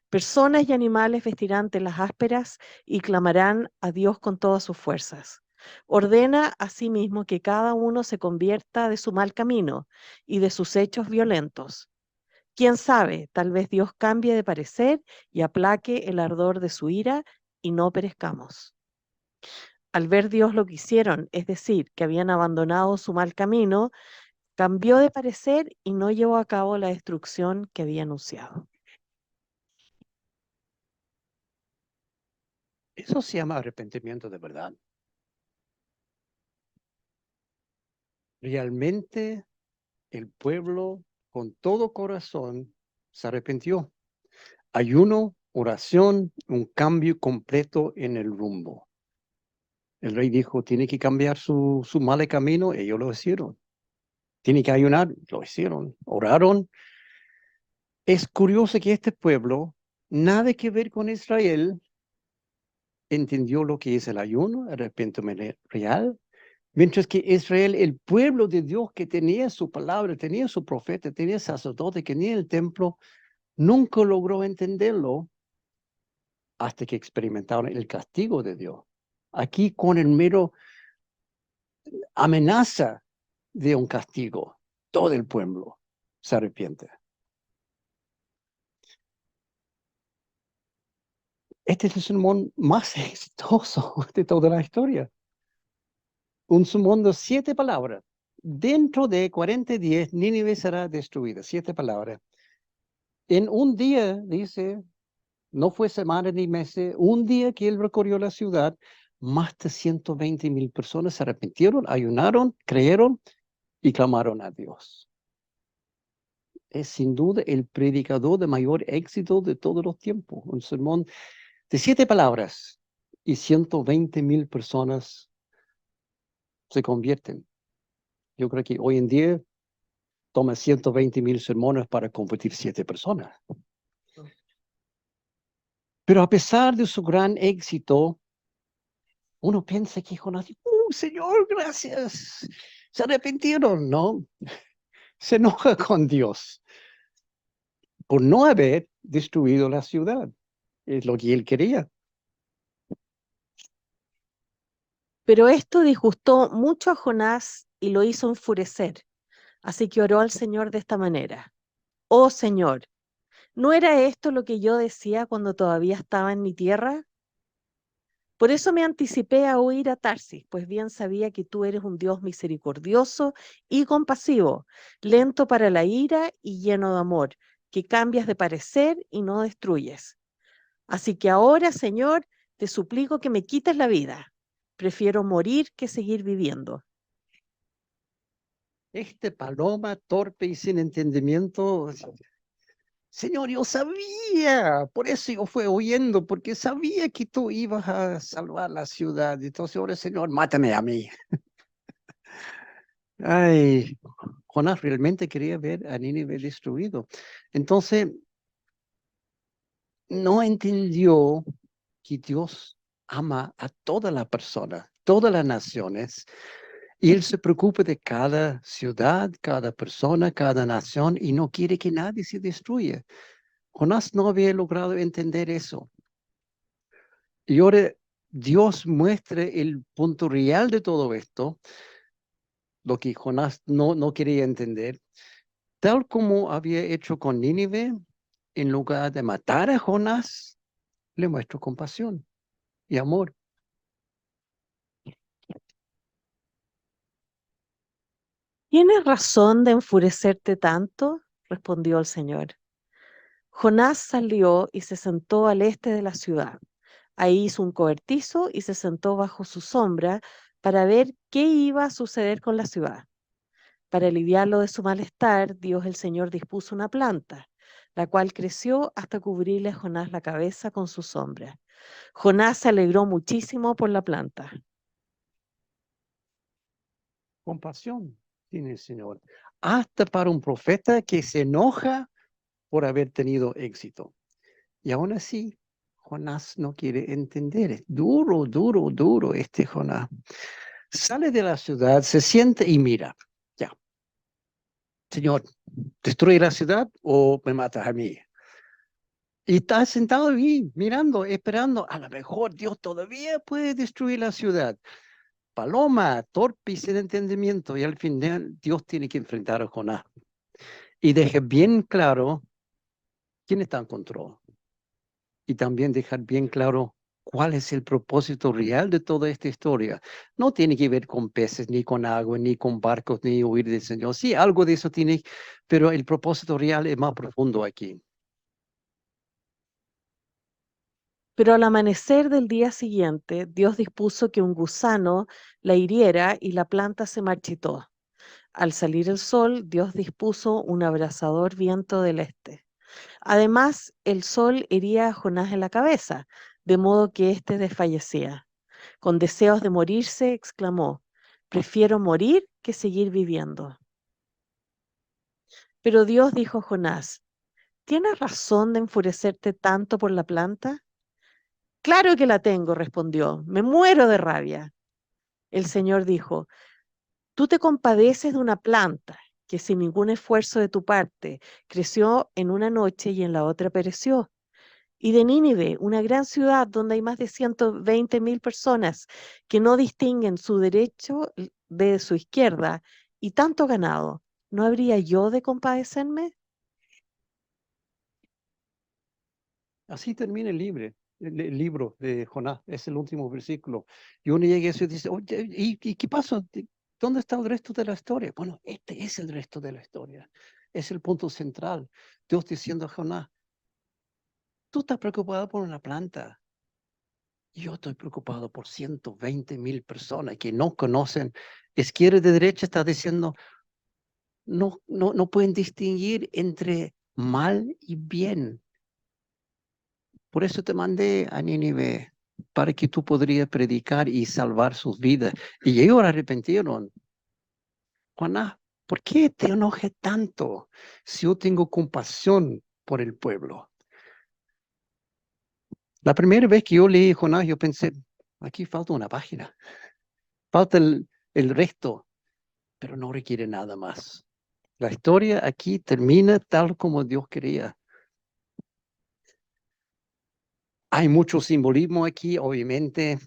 Personas y animales vestirán telas ásperas y clamarán a Dios con todas sus fuerzas. Ordena asimismo que cada uno se convierta de su mal camino y de sus hechos violentos. Quién sabe, tal vez Dios cambie de parecer y aplaque el ardor de su ira y no perezcamos. Al ver Dios lo que hicieron, es decir, que habían abandonado su mal camino, cambió de parecer y no llevó a cabo la destrucción que había anunciado. Eso se llama arrepentimiento de verdad. Realmente el pueblo con todo corazón se arrepintió. Ayuno, oración, un cambio completo en el rumbo. El rey dijo, tiene que cambiar su mal camino, ellos lo hicieron. Tiene que ayunar, lo hicieron. Oraron. Es curioso que este pueblo, nada que ver con Israel, entendió lo que es el ayuno, el arrepentimiento real, mientras que Israel, el pueblo de Dios que tenía su palabra, tenía su profeta, tenía sacerdote, que tenía el templo, nunca logró entenderlo hasta que experimentaron el castigo de Dios. Aquí con el mero amenaza de un castigo, todo el pueblo se arrepiente. Este es el sermón más exitoso de toda la historia. Un sermón de 7 palabras. Dentro de 40 días, Nínive será destruida. 7 palabras. En un día, dice, no fue semana ni meses, un día que él recorrió la ciudad, más de 120,000 personas se arrepintieron, ayunaron, creyeron y clamaron a Dios. Es sin duda el predicador de mayor éxito de todos los tiempos. Un sermón de 7 palabras y 120,000 personas se convierten. Yo creo que hoy en día toma 120,000 sermones para convertir 7 personas. Pero a pesar de su gran éxito, uno piensa que Jonás, Señor, gracias. Se arrepintieron, ¿no? Se enoja con Dios por no haber destruido la ciudad. Es lo que él quería. Pero esto disgustó mucho a Jonás y lo hizo enfurecer. Así que oró al Señor de esta manera. Oh Señor, ¿no era esto lo que yo decía cuando todavía estaba en mi tierra? Por eso me anticipé a huir a Tarsis, pues bien sabía que tú eres un Dios misericordioso y compasivo, lento para la ira y lleno de amor, que cambias de parecer y no destruyes. Así que ahora, Señor, te suplico que me quites la vida. Prefiero morir que seguir viviendo. Este paloma torpe y sin entendimiento, Señor, yo sabía, por eso yo fui huyendo, porque sabía que tú ibas a salvar la ciudad. Entonces ahora, Señor, mátame a mí. Ay, Jonás realmente quería ver a Nínive destruido. Entonces, no entendió que Dios ama a toda la persona, todas las naciones, y Él se preocupa de cada ciudad, cada persona, cada nación, y no quiere que nadie se destruya. Jonás no había logrado entender eso. Y ahora Dios muestre el punto real de todo esto, lo que Jonás no quería entender, tal como había hecho con Nínive, en lugar de matar a Jonás, le muestro compasión y amor. ¿Tienes razón de enfurecerte tanto? Respondió el Señor. Jonás salió y se sentó al este de la ciudad. Ahí hizo un cobertizo y se sentó bajo su sombra para ver qué iba a suceder con la ciudad. Para aliviarlo de su malestar, Dios el Señor dispuso una planta, la cual creció hasta cubrirle a Jonás la cabeza con su sombra. Jonás se alegró muchísimo por la planta. Compasión tiene el Señor. Hasta para un profeta que se enoja por haber tenido éxito. Y aún así, Jonás no quiere entender. Es duro, duro, duro este Jonás. Sale de la ciudad, se siente y mira. Ya, Señor, ¿destruye la ciudad o me matas a mí? Y está sentado ahí, mirando, esperando. A lo mejor Dios todavía puede destruir la ciudad. Paloma, torpe y sin entendimiento. Y al final Dios tiene que enfrentar a Jonás. Y deje bien claro quién está en control. Y también dejar bien claro cuál es el propósito real de toda esta historia. No tiene que ver con peces, ni con agua, ni con barcos, ni huir del Señor. Sí, algo de eso tiene, pero el propósito real es más profundo aquí. Pero al amanecer del día siguiente, Dios dispuso que un gusano la hiriera y la planta se marchitó. Al salir el sol, Dios dispuso un abrasador viento del este. Además, el sol hería a Jonás en la cabeza, de modo que éste desfallecía. Con deseos de morirse, exclamó, prefiero morir que seguir viviendo. Pero Dios dijo a Jonás, ¿tienes razón de enfurecerte tanto por la planta? Claro que la tengo, respondió, me muero de rabia. El Señor dijo, tú te compadeces de una planta que sin ningún esfuerzo de tu parte creció en una noche y en la otra pereció. Y de Nínive, una gran ciudad donde hay más de 120.000 personas que no distinguen su derecho de su izquierda y tanto ganado, ¿no habría yo de compadecerme? Así termina el libro de Jonás, es el último versículo. Y uno llega a eso y dice, oye, ¿y qué pasó? ¿Dónde está el resto de la historia? Bueno, este es el resto de la historia. Es el punto central. Dios diciendo a Jonás, tú estás preocupado por una planta. Yo estoy preocupado por 120.000 personas que no conocen. Izquierda y de derecha está diciendo, no pueden distinguir entre mal y bien. Por eso te mandé a Nínive, para que tú podrías predicar y salvar sus vidas. Y ellos arrepintieron. Juana, ¿por qué te enojes tanto si yo tengo compasión por el pueblo? La primera vez que yo leí Jonás, yo pensé, aquí falta una página, falta el resto, pero no requiere nada más. La historia aquí termina tal como Dios quería. Hay mucho simbolismo aquí, obviamente,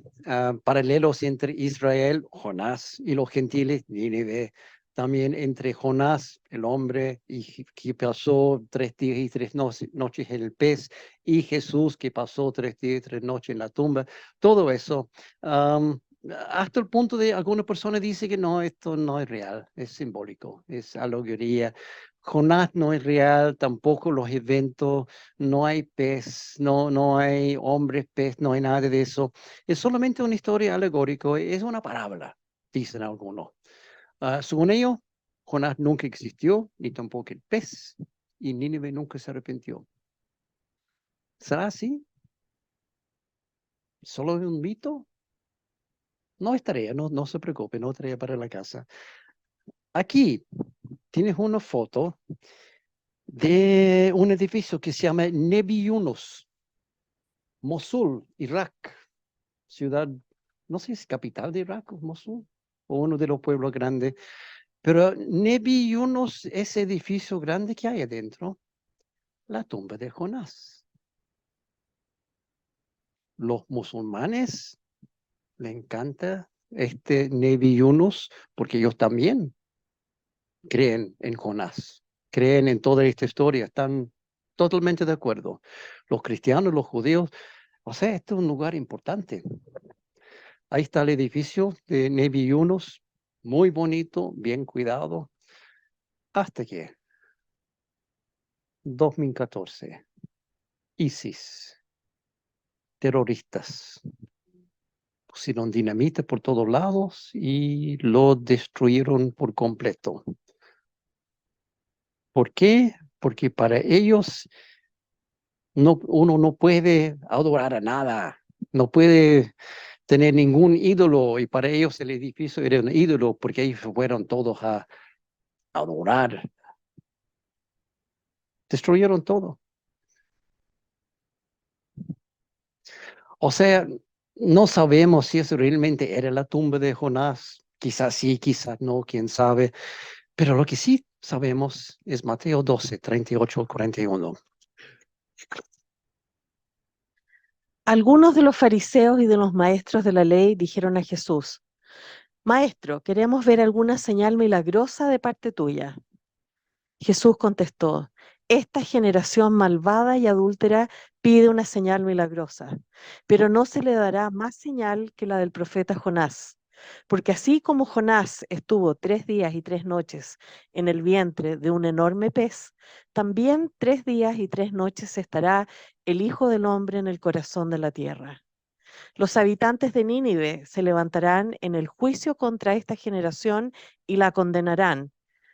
paralelos entre Israel, Jonás, y los gentiles, Nínive. También entre Jonás, el hombre, y que pasó 3 días y 3 noches en el pez, y Jesús, que pasó 3 días y 3 noches en la tumba. Todo eso. am, Hasta el punto de algunas personas dicen que no, esto no es real, es simbólico, es alegoría. Jonás no es real, tampoco los eventos, no hay pez, no hay hombres pez, no hay nada de eso. Es solamente una historia alegórica, es una parábola, dicen algunos. Según ellos, Jonás nunca existió, ni tampoco el pez, y Nínive nunca se arrepintió. ¿Será así? ¿Solo es un mito? No es tarea, no se preocupe, no es tarea para la casa. Aquí tienes una foto de un edificio que se llama Nebi Yunus, Mosul, Irak, ciudad, no sé si es capital de Irak o Mosul, o uno de los pueblos grandes, pero Nebi Yunus, ese edificio grande que hay adentro, la tumba de Jonás. los musulmanes les encanta Nebi Yunus porque ellos también creen en Jonás, creen en toda esta historia, están totalmente de acuerdo. Los cristianos, los judíos, o sea, este es un lugar importante. Ahí está el edificio de Nebi Yunus, muy bonito, bien cuidado, hasta que 2014, ISIS, terroristas, pusieron dinamita por todos lados y lo destruyeron por completo. ¿Por qué? Porque para ellos uno no puede adorar a nada, no puede tener ningún ídolo, y para ellos el edificio era un ídolo porque ellos fueron todos a adorar. Destruyeron todo. O sea, no sabemos si eso realmente era la tumba de Jonás. Quizás sí, quizás no, quién sabe. Pero lo que sí sabemos es Mateo 12, 38 al 41. Algunos de los fariseos y de los maestros de la ley dijeron a Jesús: Maestro, queremos ver alguna señal milagrosa de parte tuya. Jesús contestó: Esta generación malvada y adúltera pide una señal milagrosa, pero no se le dará más señal que la del profeta Jonás. Porque así como Jonás estuvo 3 días y 3 noches en el vientre de un enorme pez, también 3 días y 3 noches estará el Hijo del Hombre en el corazón de la tierra. Los habitantes de Nínive se levantarán en el juicio contra esta generación y la condenarán,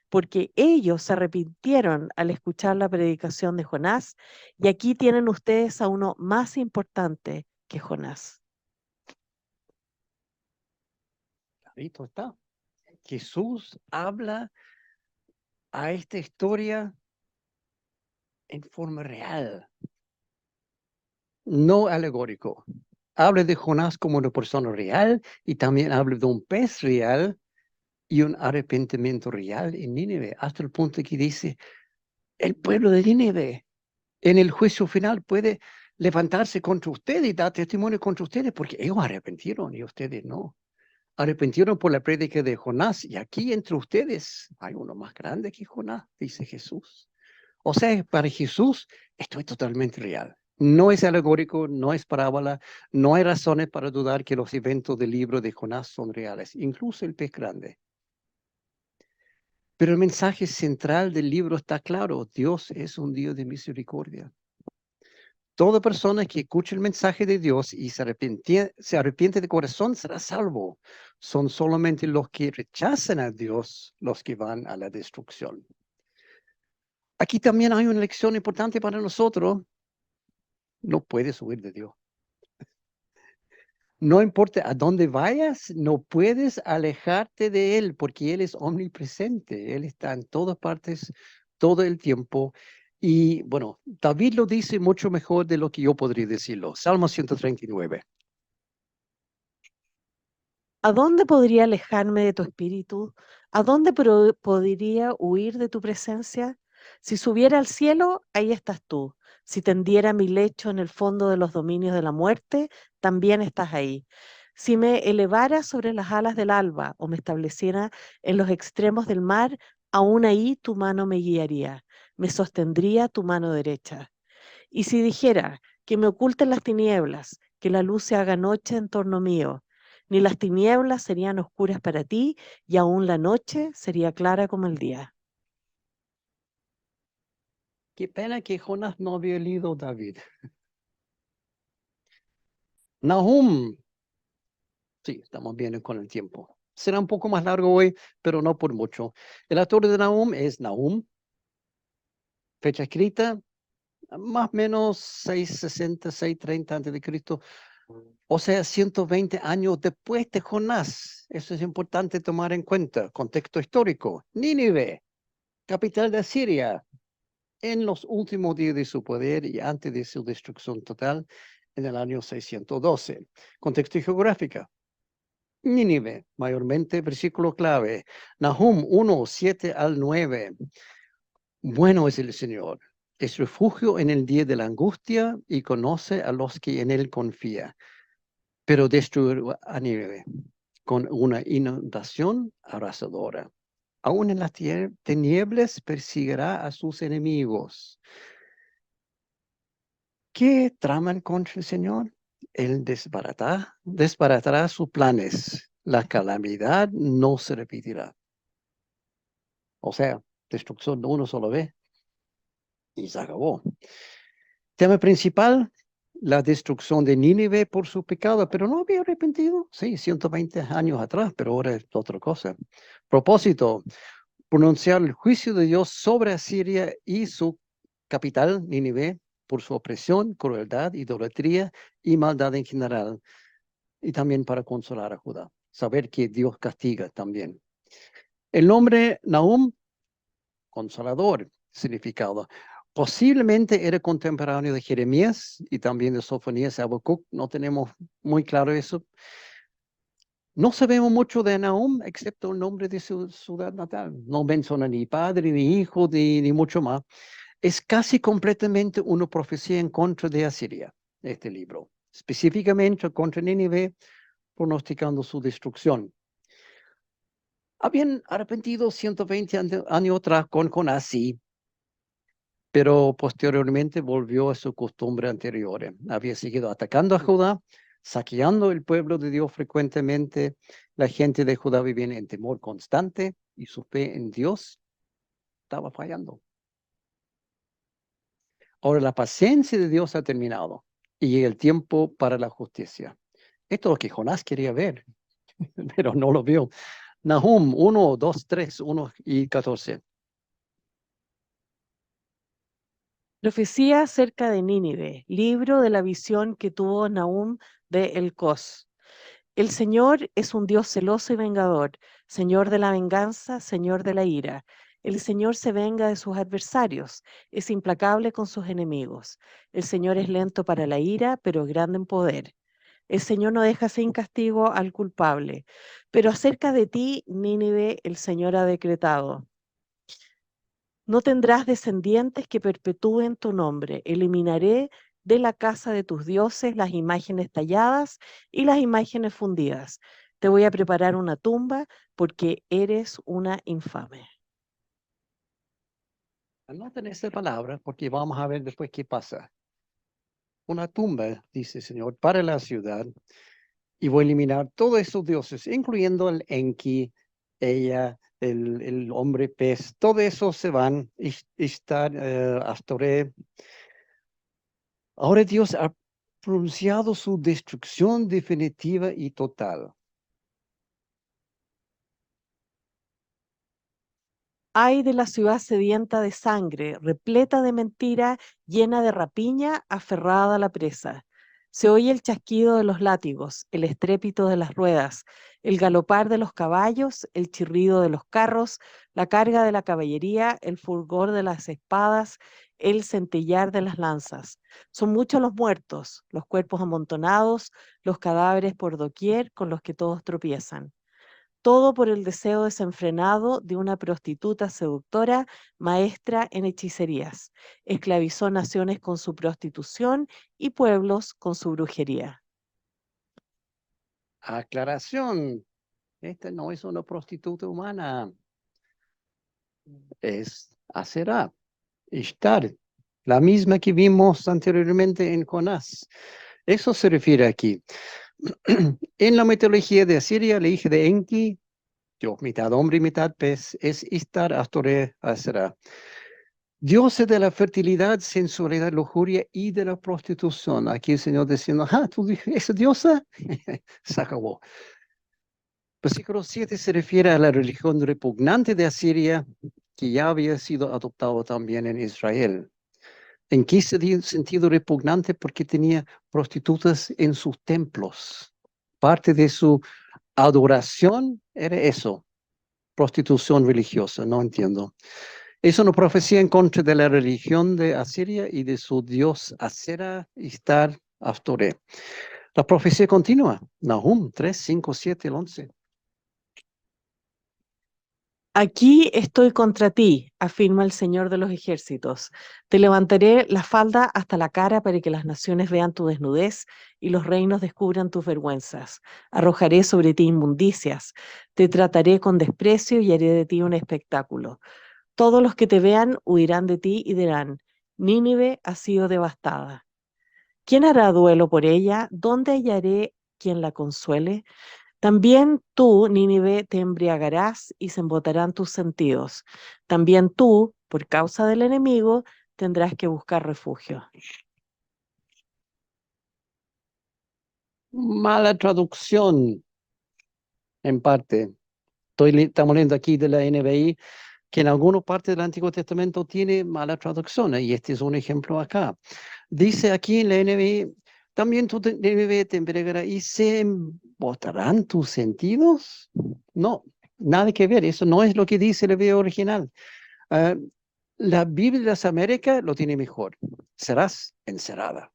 porque ellos se arrepintieron al escuchar la predicación de Jonás, y aquí tienen ustedes a uno más importante que Jonás. Clarito está. Jesús habla a esta historia en forma real, no alegórico. Habla de Jonás como una persona real y también habla de un pez real y un arrepentimiento real en Nínive, hasta el punto que dice, el pueblo de Nínive en el juicio final puede levantarse contra ustedes y dar testimonio contra ustedes porque ellos arrepentieron y ustedes no. Arrepentieron por la prédica de Jonás y aquí entre ustedes hay uno más grande que Jonás, dice Jesús. O sea, para Jesús esto es totalmente real. No es alegórico, no es parábola, no hay razones para dudar que los eventos del libro de Jonás son reales, incluso el pez grande. Pero el mensaje central del libro está claro, Dios es un Dios de misericordia. Toda persona que escuche el mensaje de Dios y se arrepiente de corazón será salvo. Son solamente los que rechazan a Dios los que van a la destrucción. Aquí también hay una lección importante para nosotros. No puedes huir de Dios. No importa a dónde vayas, no puedes alejarte de Él porque Él es omnipresente. Él está en todas partes, todo el tiempo. Y bueno, David lo dice mucho mejor de lo que yo podría decirlo. Salmo 139. ¿A dónde podría alejarme de tu espíritu? ¿A dónde podría huir de tu presencia? Si subiera al cielo, ahí estás tú. Si tendiera mi lecho en el fondo de los dominios de la muerte, también estás ahí. Si me elevara sobre las alas del alba o me estableciera en los extremos del mar, aún ahí tu mano me guiaría, me sostendría tu mano derecha. Y si dijera que me oculten las tinieblas, que la luz se haga noche en torno mío, ni las tinieblas serían oscuras para ti, y aún la noche sería clara como el día. Qué pena que Jonás no había leído David. Nahum, sí, estamos bien con el tiempo. Será un poco más largo hoy, pero no por mucho. El autor de Nahum es Nahum, fecha escrita, más o menos 660, 630 antes de Cristo. O sea, 120 años después de Jonás. Eso es importante tomar en cuenta. Contexto histórico. Nínive, capital de Asiria, en los últimos días de su poder y antes de su destrucción total en el año 612. Contexto geográfico. Nínive, mayormente versículo clave. Nahum 1, 7 al 9. Bueno es el Señor, Es refugio en el día de la angustia y conoce a los que en él confían. Pero destruirá a Nínive con una inundación arrasadora. Aún en las tinieblas perseguirá a sus enemigos. ¿Qué traman contra el Señor? Él desbaratará sus planes. La calamidad no se repetirá. O sea, destrucción de uno solo vez y se acabó. Tema principal, la destrucción de Nínive por su pecado, pero no había arrepentido. Sí, 120 años atrás, pero ahora es otra cosa. Propósito, pronunciar el juicio de Dios sobre Asiria y su capital, Nínive, por su opresión, crueldad, idolatría y maldad en general, y también para consolar a Judá. Saber que Dios castiga también. El nombre Nahum, consolador, significado. Posiblemente era contemporáneo de Jeremías y también de Sofonías y Habacuc. No tenemos muy claro eso. No sabemos mucho de Nahum, excepto el nombre de su ciudad natal. No menciona ni padre, ni hijo, ni mucho más. Es casi completamente una profecía en contra de Asiria, este libro. Específicamente contra Nínive, pronosticando su destrucción. Habían arrepentido 120 años atrás con Jonás, sí, pero posteriormente volvió a su costumbre anterior. Había seguido atacando a Judá, saqueando el pueblo de Dios frecuentemente. La gente de Judá vivía en temor constante y su fe en Dios estaba fallando. Ahora la paciencia de Dios ha terminado y llega el tiempo para la justicia. Esto es lo que Jonás quería ver, pero no lo vio. Nahum 1, 2, 3, 1 y 14. Profecía acerca de Nínive, libro de la visión que tuvo Nahum de Elcos. El Señor es un Dios celoso y vengador, Señor de la venganza, Señor de la ira. El Señor se venga de sus adversarios, es implacable con sus enemigos. El Señor es lento para la ira, pero grande en poder. El Señor no deja sin castigo al culpable. Pero acerca de ti, Nínive, el Señor ha decretado: no tendrás descendientes que perpetúen tu nombre. Eliminaré de la casa de tus dioses las imágenes talladas y las imágenes fundidas. Te voy a preparar una tumba porque eres una infame. Anoten esta palabra porque vamos a ver después qué pasa. Una tumba, dice el Señor, para la ciudad y voy a eliminar todos esos dioses, incluyendo el Enki, ella, el hombre pez, todo eso se van, Ishtar, Astoré. Ahora Dios ha pronunciado su destrucción definitiva y total. Ay de la ciudad sedienta de sangre, repleta de mentira, llena de rapiña, aferrada a la presa. Se oye el chasquido de los látigos, el estrépito de las ruedas, el galopar de los caballos, el chirrido de los carros, la carga de la caballería, el fulgor de las espadas, el centellar de las lanzas. Son muchos los muertos, los cuerpos amontonados, los cadáveres por doquier con los que todos tropiezan. Todo por el deseo desenfrenado de una prostituta seductora, maestra en hechicerías. Esclavizó naciones con su prostitución y pueblos con su brujería. Aclaración, esta no es una prostituta humana, es Aserá, Ishtar, la misma que vimos anteriormente en Jonás. Eso se refiere aquí. En la mitología de Asiria, la hija de Enki, Dios mitad hombre y mitad pez, es Ishtar Astoré Aserá. Diosa de la fertilidad, sensualidad, lujuria y de la prostitución. Aquí el Señor diciendo, ¿tú esa diosa? Se acabó. Versículo 7 se refiere a la religión repugnante de Asiria, que ya había sido adoptado también en Israel. ¿En qué sentido repugnante? Porque tenía prostitutas en sus templos. Parte de su adoración era eso, prostitución religiosa, no entiendo. Es una profecía en contra de la religión de Asiria y de su dios Asera, Ishtar, Astoré. La profecía continúa, Nahum 3, 5, 7, 11. Aquí estoy contra ti, afirma el Señor de los ejércitos. Te levantaré la falda hasta la cara para que las naciones vean tu desnudez y los reinos descubran tus vergüenzas. Arrojaré sobre ti inmundicias, te trataré con desprecio y haré de ti un espectáculo. Todos los que te vean huirán de ti y dirán, Nínive ha sido devastada. ¿Quién hará duelo por ella? ¿Dónde hallaré quien la consuele? También tú, Nínive, te embriagarás y se embotarán tus sentidos. También tú, por causa del enemigo, tendrás que buscar refugio. Mala traducción, en parte. Estamos leyendo aquí de la NBI, que en algunas partes del Antiguo Testamento tiene mala traducción, y este es un ejemplo acá. Dice aquí en la NBI, también tú, NBI, te embriagarás y se embotarán tus sentidos. No, nada que ver, eso no es lo que dice el hebreo original. Ah, la Biblia de las Américas lo tiene mejor. Serás encerrada.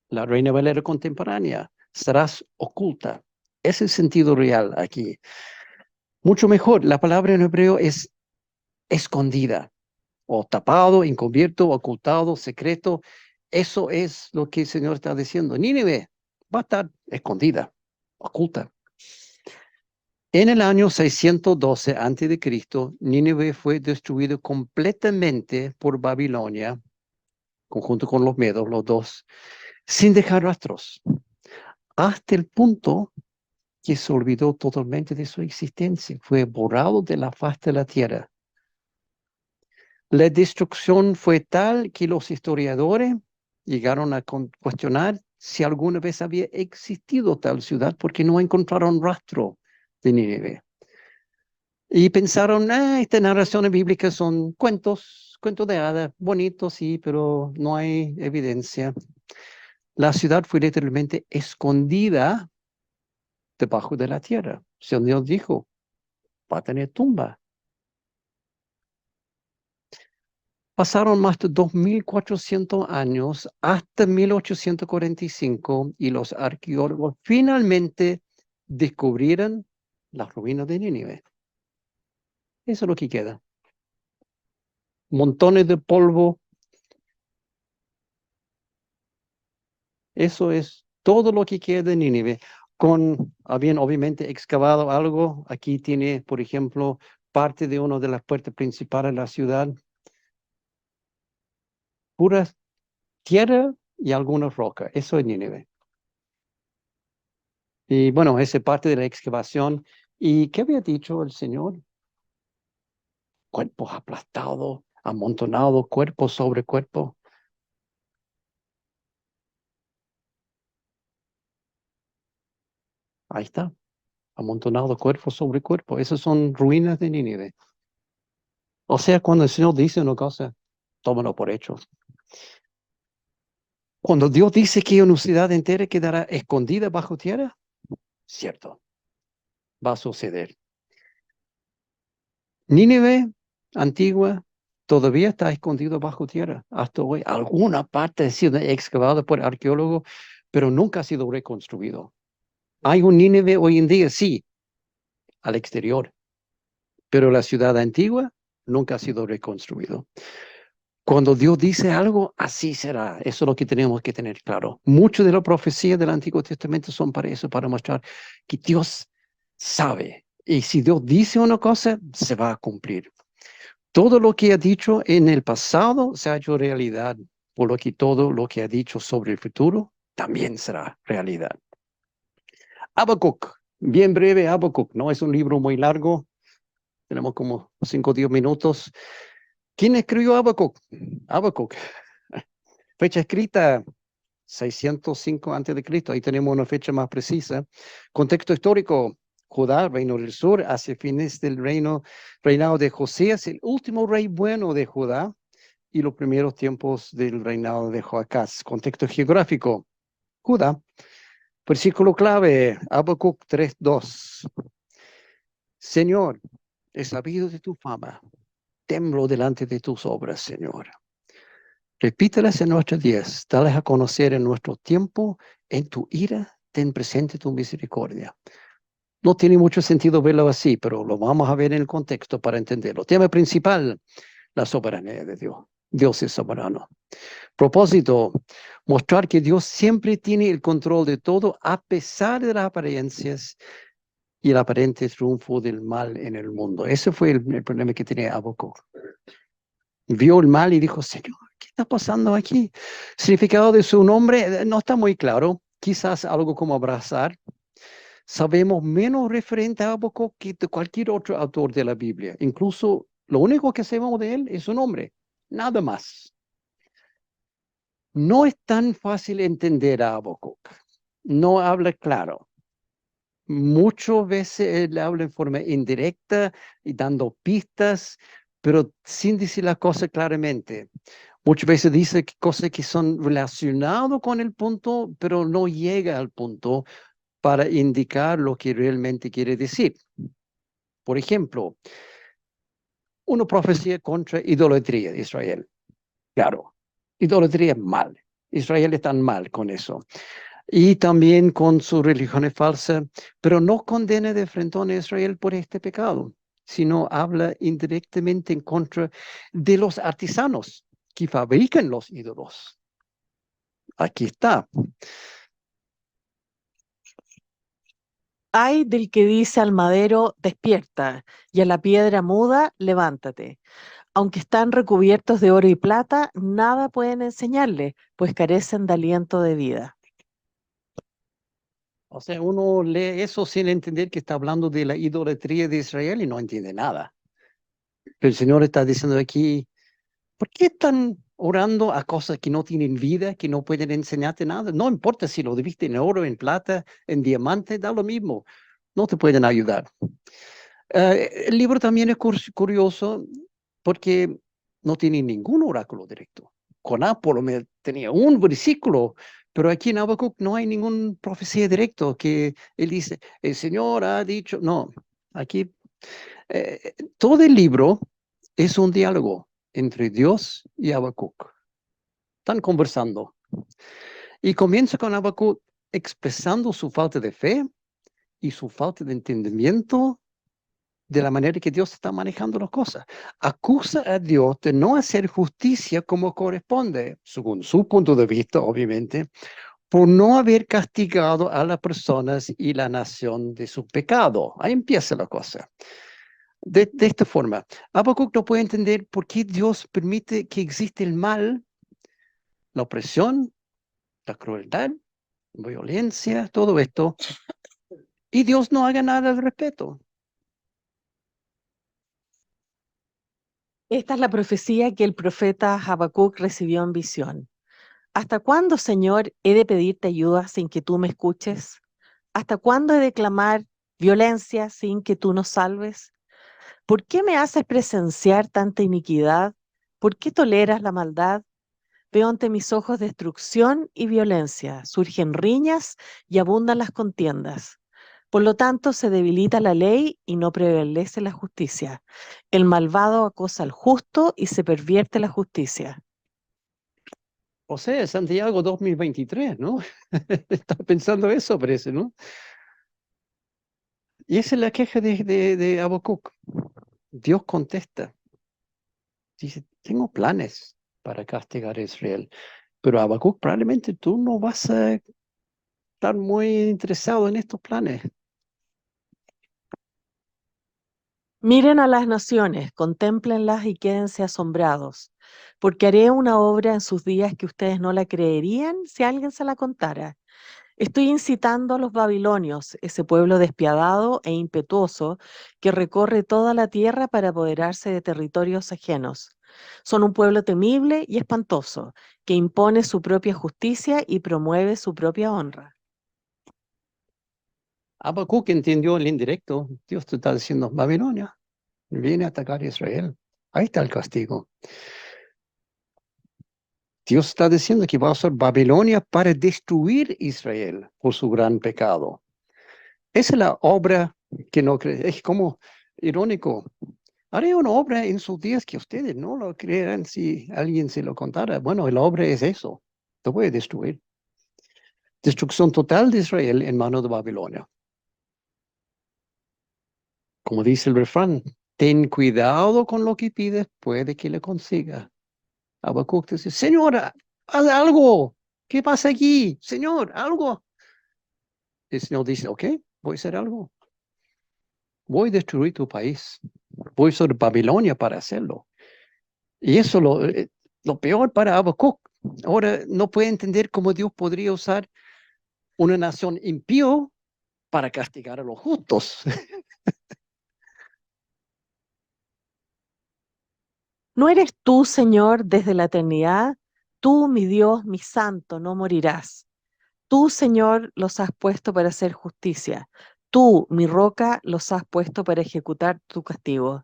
La Reina Valera contemporánea, serás oculta. Es el sentido real aquí. Mucho mejor, la palabra en hebreo es escondida, o tapado, encubierto, ocultado, secreto. Eso es lo que el Señor está diciendo. Nínive va a estar escondida, oculta. En el año 612 a.C., Nínive fue destruido completamente por Babilonia, conjunto con los medos, los dos, sin dejar rastros, hasta el punto que se olvidó totalmente de su existencia, fue borrado de la faz de la tierra. La destrucción fue tal que los historiadores llegaron a cuestionar si alguna vez había existido tal ciudad porque no encontraron rastro de Nínive. Y pensaron, estas narraciones bíblicas son cuentos de hadas, bonitos, sí, pero no hay evidencia. La ciudad fue literalmente escondida debajo de la tierra. El Señor dijo, va a tener tumba. Pasaron más de 2400 años hasta 1845 y los arqueólogos finalmente descubrieron las ruinas de Nínive. Eso es lo que queda. Montones de polvo. Eso es todo lo que queda de Nínive. Habían obviamente excavado algo. Aquí tiene, por ejemplo, parte de una de las puertas principales de la ciudad. Pura tierra y algunas rocas. Eso es Nínive. Y bueno, esa es parte de la excavación. ¿Y qué había dicho el Señor? Cuerpos aplastados, amontonados, cuerpo sobre cuerpo. Ahí está, amontonado cuerpo sobre cuerpo. Esas son ruinas de Nínive. O sea, cuando el Señor dice una cosa, tómalo por hecho. Cuando Dios dice que una ciudad entera quedará escondida bajo tierra, cierto, va a suceder. Nínive, antigua, todavía está escondido bajo tierra hasta hoy. Alguna parte ha sido excavada por arqueólogos, pero nunca ha sido reconstruido. Hay un Nínive hoy en día, sí, al exterior, pero la ciudad antigua nunca ha sido reconstruido. Cuando Dios dice algo, así será. Eso es lo que tenemos que tener claro. Muchas de las profecías del Antiguo Testamento son para eso, para mostrar que Dios sabe. Y si Dios dice una cosa, se va a cumplir. Todo lo que ha dicho en el pasado se ha hecho realidad, por lo que todo lo que ha dicho sobre el futuro también será realidad. Habacuc, bien breve Habacuc, no es un libro muy largo, tenemos como 5 o 10 minutos. ¿Quién escribió Habacuc? Habacuc, fecha escrita 605 a.C., ahí tenemos una fecha más precisa. Contexto histórico, Judá, reino del sur, hacia fines del reinado de Josías, el último rey bueno de Judá, y los primeros tiempos del reinado de Joacás. Contexto geográfico, Judá. Versículo clave, Habacuc 3:2. Señor, he sabido de tu fama, temblo delante de tus obras, Señor. Repítelas en nuestros días, dales a conocer en nuestro tiempo, en tu ira, ten presente tu misericordia. No tiene mucho sentido verlo así, pero lo vamos a ver en el contexto para entenderlo. Tema principal, la soberanía de Dios. Dios es soberano. Propósito, mostrar que Dios siempre tiene el control de todo a pesar de las apariencias y el aparente triunfo del mal en el mundo. Ese fue el problema que tenía Habacuc. Vio el mal y dijo, Señor, ¿qué está pasando aquí? Significado de su nombre no está muy claro. Quizás algo como abrazar. Sabemos menos referente a Habacuc que de cualquier otro autor de la Biblia. Incluso lo único que sabemos de él es su nombre. Nada más. No es tan fácil entender a Habacuc. No habla claro. Muchas veces él habla en forma indirecta y dando pistas, pero sin decir las cosas claramente. Muchas veces dice cosas que son relacionadas con el punto, pero no llega al punto para indicar lo que realmente quiere decir. Por ejemplo, una profecía contra idolatría de Israel. Claro, idolatría es mal. Israel está mal con eso. Y también con su religión falsa, pero no condena de frente a Israel por este pecado, sino habla indirectamente en contra de los artesanos que fabrican los ídolos. Aquí está. Ay del que dice al madero, despierta, y a la piedra muda, levántate. Aunque están recubiertos de oro y plata, nada pueden enseñarle, pues carecen de aliento de vida. O sea, uno lee eso sin entender que está hablando de la idolatría de Israel y no entiende nada. Pero el Señor está diciendo aquí, ¿por qué están orando a cosas que no tienen vida, que no pueden enseñarte nada? No importa si lo viste en oro, en plata, en diamante, da lo mismo. No te pueden ayudar. El libro también es curioso porque no tiene ningún oráculo directo. Jonás por lo menos tenía un versículo, pero aquí en Habacuc no hay ningún profecía directo que él dice, el Señor ha dicho, no, aquí todo el libro es un diálogo entre Dios y Habacuc. Están conversando. Y comienza con Habacuc expresando su falta de fe y su falta de entendimiento de la manera que Dios está manejando las cosas. Acusa a Dios de no hacer justicia como corresponde, según su punto de vista, obviamente, por no haber castigado a las personas y la nación de su pecado. Ahí empieza la cosa. De esta forma, Habacuc no puede entender por qué Dios permite que existe el mal, la opresión, la crueldad, violencia, todo esto, y Dios no haga nada al respecto. Esta es la profecía que el profeta Habacuc recibió en visión. ¿Hasta cuándo, Señor, he de pedirte ayuda sin que tú me escuches? ¿Hasta cuándo he de clamar violencia sin que tú nos salves? ¿Por qué me haces presenciar tanta iniquidad? ¿Por qué toleras la maldad? Veo ante mis ojos destrucción y violencia, surgen riñas y abundan las contiendas. Por lo tanto, se debilita la ley y no prevalece la justicia. El malvado acosa al justo y se pervierte la justicia. O sea, Santiago 2023, ¿no? Está pensando eso, parece, ¿no? Y esa es la queja de Habacuc. Dios contesta, dice, tengo planes para castigar a Israel, pero Habacuc, probablemente tú no vas a estar muy interesado en estos planes. Miren a las naciones, contémplenlas y quédense asombrados, porque haré una obra en sus días que ustedes no la creerían si alguien se la contara. Estoy incitando a los babilonios, ese pueblo despiadado e impetuoso que recorre toda la tierra para apoderarse de territorios ajenos. Son un pueblo temible y espantoso, que impone su propia justicia y promueve su propia honra. Habacuc entendió el indirecto. Dios te está diciendo, Babilonia viene a atacar a Israel. Ahí está el castigo. Dios está diciendo que va a usar Babilonia para destruir Israel por su gran pecado. Esa es la obra que no cree. Es como irónico. Haré una obra en sus días que ustedes no lo creerán si alguien se lo contara. Bueno, la obra es eso. Te voy a destruir. Destrucción total de Israel en manos de Babilonia. Como dice el refrán, ten cuidado con lo que pides, puede que le consiga. Habacuc dice, Señora, haz algo. ¿Qué pasa aquí? Señor, algo. El Señor dice, ok, voy a hacer algo. Voy a destruir tu país. Voy sobre Babilonia para hacerlo. Y eso lo peor para Habacuc. Ahora no puede entender cómo Dios podría usar una nación impío para castigar a los justos. ¿No eres tú, Señor, desde la eternidad? Tú, mi Dios, mi santo, no morirás. Tú, Señor, los has puesto para hacer justicia. Tú, mi roca, los has puesto para ejecutar tu castigo.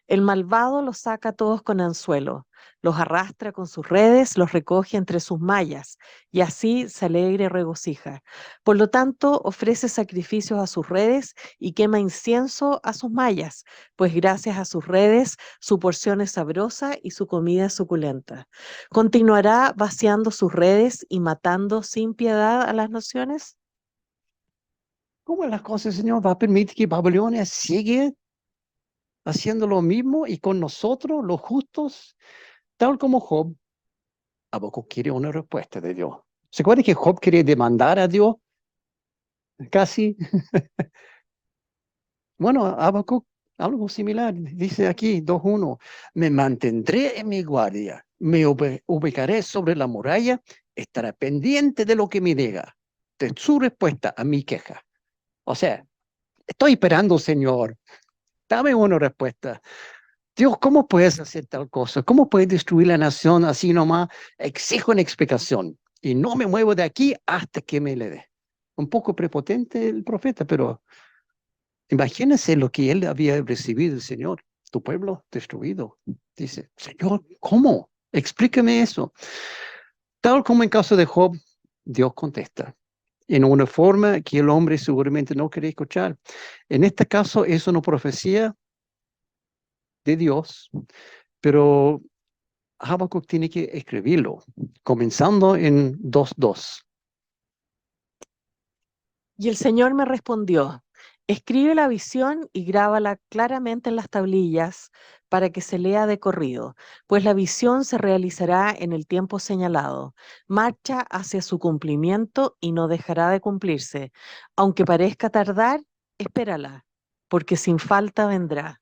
El malvado los saca a todos con anzuelo, los arrastra con sus redes, los recoge entre sus mallas, y así se alegra y regocija. Por lo tanto, ofrece sacrificios a sus redes y quema incienso a sus mallas, pues gracias a sus redes su porción es sabrosa y su comida es suculenta. ¿Continuará vaciando sus redes y matando sin piedad a las naciones? ¿Cómo las cosas, Señor, va a permitir que Babilonia siga haciendo lo mismo y con nosotros, los justos, tal como Job? Habacuc quiere una respuesta de Dios. ¿Se acuerda que Job quería demandar a Dios? Casi. Bueno, Habacuc, algo similar. Dice aquí 2:1, me mantendré en mi guardia, me ubicaré sobre la muralla, estaré pendiente de lo que me diga, de su respuesta a mi queja. O sea, estoy esperando, Señor. Dame una respuesta. Dios, ¿cómo puedes hacer tal cosa? ¿Cómo puedes destruir la nación así nomás? Exijo una explicación y no me muevo de aquí hasta que me le dé. Un poco prepotente el profeta, pero imagínese lo que él había recibido del Señor. Tu pueblo destruido. Dice, Señor, ¿cómo? Explícame eso. Tal como en caso de Job, Dios contesta en una forma que el hombre seguramente no quería escuchar. En este caso es una profecía de Dios, pero Habacuc tiene que escribirlo, comenzando en 2:2. Y el Señor me respondió, escribe la visión y grábala claramente en las tablillas para que se lea de corrido, pues la visión se realizará en el tiempo señalado. Marcha hacia su cumplimiento y no dejará de cumplirse. Aunque parezca tardar, espérala, porque sin falta vendrá.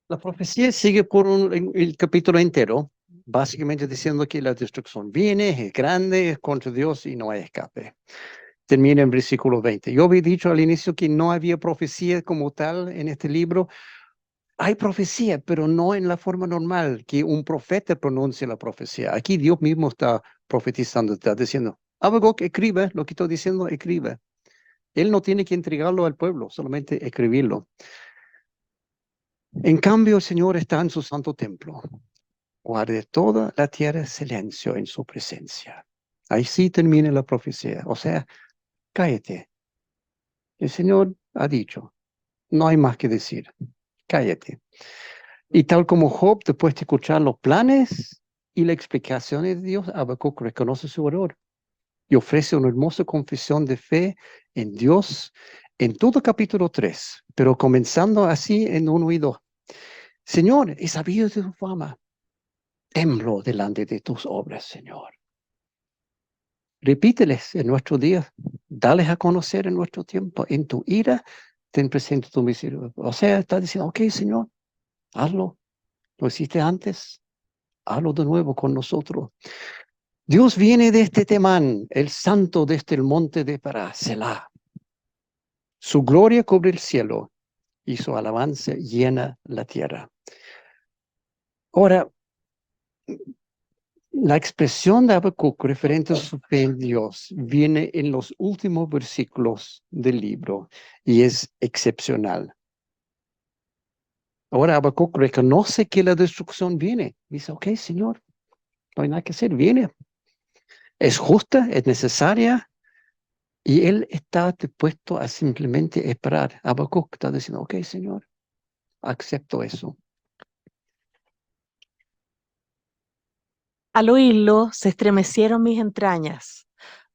La profecía sigue por el capítulo entero, básicamente diciendo que la destrucción viene, es grande, es contra Dios y no hay escape. Termina en versículo 20. Yo había dicho al inicio que no había profecía como tal en este libro. Hay profecía, pero no en la forma normal, que un profeta pronuncia la profecía. Aquí Dios mismo está profetizando, está diciendo, Habacuc, escribe lo que estoy diciendo, escribe. Él no tiene que entregarlo al pueblo, solamente escribirlo. En cambio, el Señor está en su santo templo. Guarde toda la tierra silencio en su presencia. Ahí sí termina la profecía. O sea, cállate. El Señor ha dicho, no hay más que decir. Cállate. Y tal como Job, después de escuchar los planes y las explicaciones de Dios, Habacuc reconoce su error y ofrece una hermosa confesión de fe en Dios en todo capítulo 3, pero comenzando así en 1 y 2. Señor, he sabido de tu fama. Temblo delante de tus obras, Señor. Repíteles en nuestros días, dales a conocer en nuestro tiempo. En tu ira, ten presente tu misericordia. O sea, está diciendo, ok, Señor, hazlo. Lo hiciste antes, hazlo de nuevo con nosotros. Dios viene de este Temán, el santo desde el monte de Pará, Selah. Su gloria cubre el cielo y su alabanza llena la tierra. Ahora, la expresión de Habacuc referente a su fe en Dios viene en los últimos versículos del libro y es excepcional. Ahora Habacuc reconoce que la destrucción viene. Dice, ok, Señor, no hay nada que hacer, viene. Es justa, es necesaria y él está dispuesto a simplemente esperar. Habacuc está diciendo, ok, Señor, acepto eso. Al oírlo, se estremecieron mis entrañas.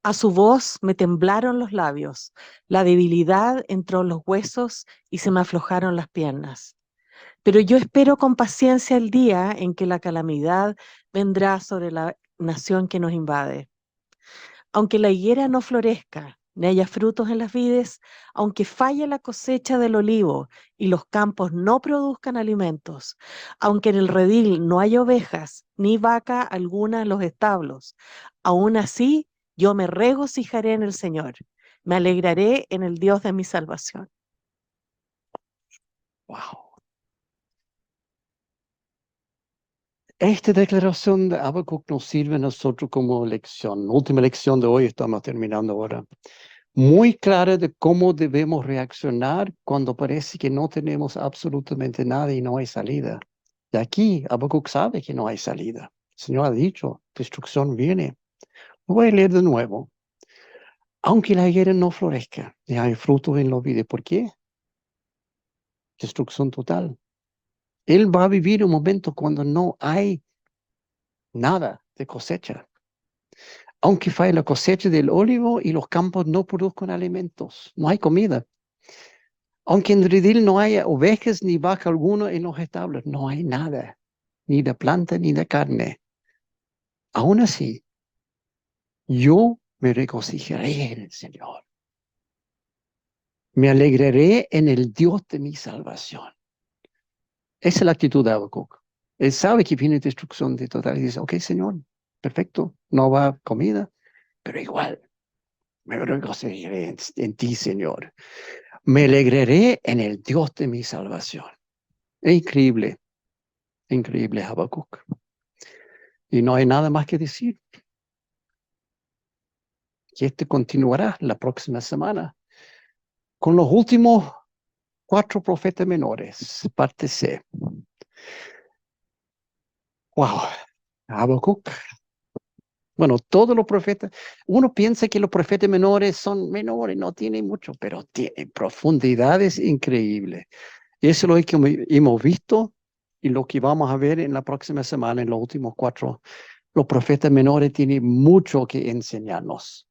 A su voz me temblaron los labios, la debilidad entró en los huesos y se me aflojaron las piernas. Pero yo espero con paciencia el día en que la calamidad vendrá sobre la nación que nos invade. Aunque la higuera no florezca, ni haya frutos en las vides, aunque falle la cosecha del olivo y los campos no produzcan alimentos, aunque en el redil no haya ovejas, ni vaca alguna en los establos, aún así yo me regocijaré en el Señor, me alegraré en el Dios de mi salvación. Wow. Esta declaración de Habacuc nos sirve a nosotros como lección. Última lección de hoy, estamos terminando ahora. Muy clara de cómo debemos reaccionar cuando parece que no tenemos absolutamente nada y no hay salida. De aquí, Habacuc sabe que no hay salida. El Señor ha dicho, destrucción viene. Lo voy a leer de nuevo. Aunque la higuera no florezca, ni hay frutos en los vides. ¿Por qué? Destrucción total. Él va a vivir un momento cuando no hay nada de cosecha. Aunque falle la cosecha del olivo y los campos no produzcan alimentos, no hay comida. Aunque en redil no haya ovejas ni vaca alguna en los establos, no hay nada, ni de planta ni de carne. Aún así, yo me regocijaré en el Señor. Me alegraré en el Dios de mi salvación. Esa es la actitud de Habacuc. Él sabe que viene destrucción de total y dice, ok, Señor, perfecto, no va comida, pero igual me regocijaré en ti, Señor. Me alegraré en el Dios de mi salvación. Es increíble, increíble Habacuc. Y no hay nada más que decir. Que este continuará la próxima semana con los últimos 4 profetas menores, parte C. Wow, Habacuc. Bueno, todos los profetas, uno piensa que los profetas menores son menores, no tienen mucho, pero tienen profundidades increíbles. Eso es lo que hemos visto y lo que vamos a ver en la próxima semana, en los últimos 4. Los profetas menores tienen mucho que enseñarnos.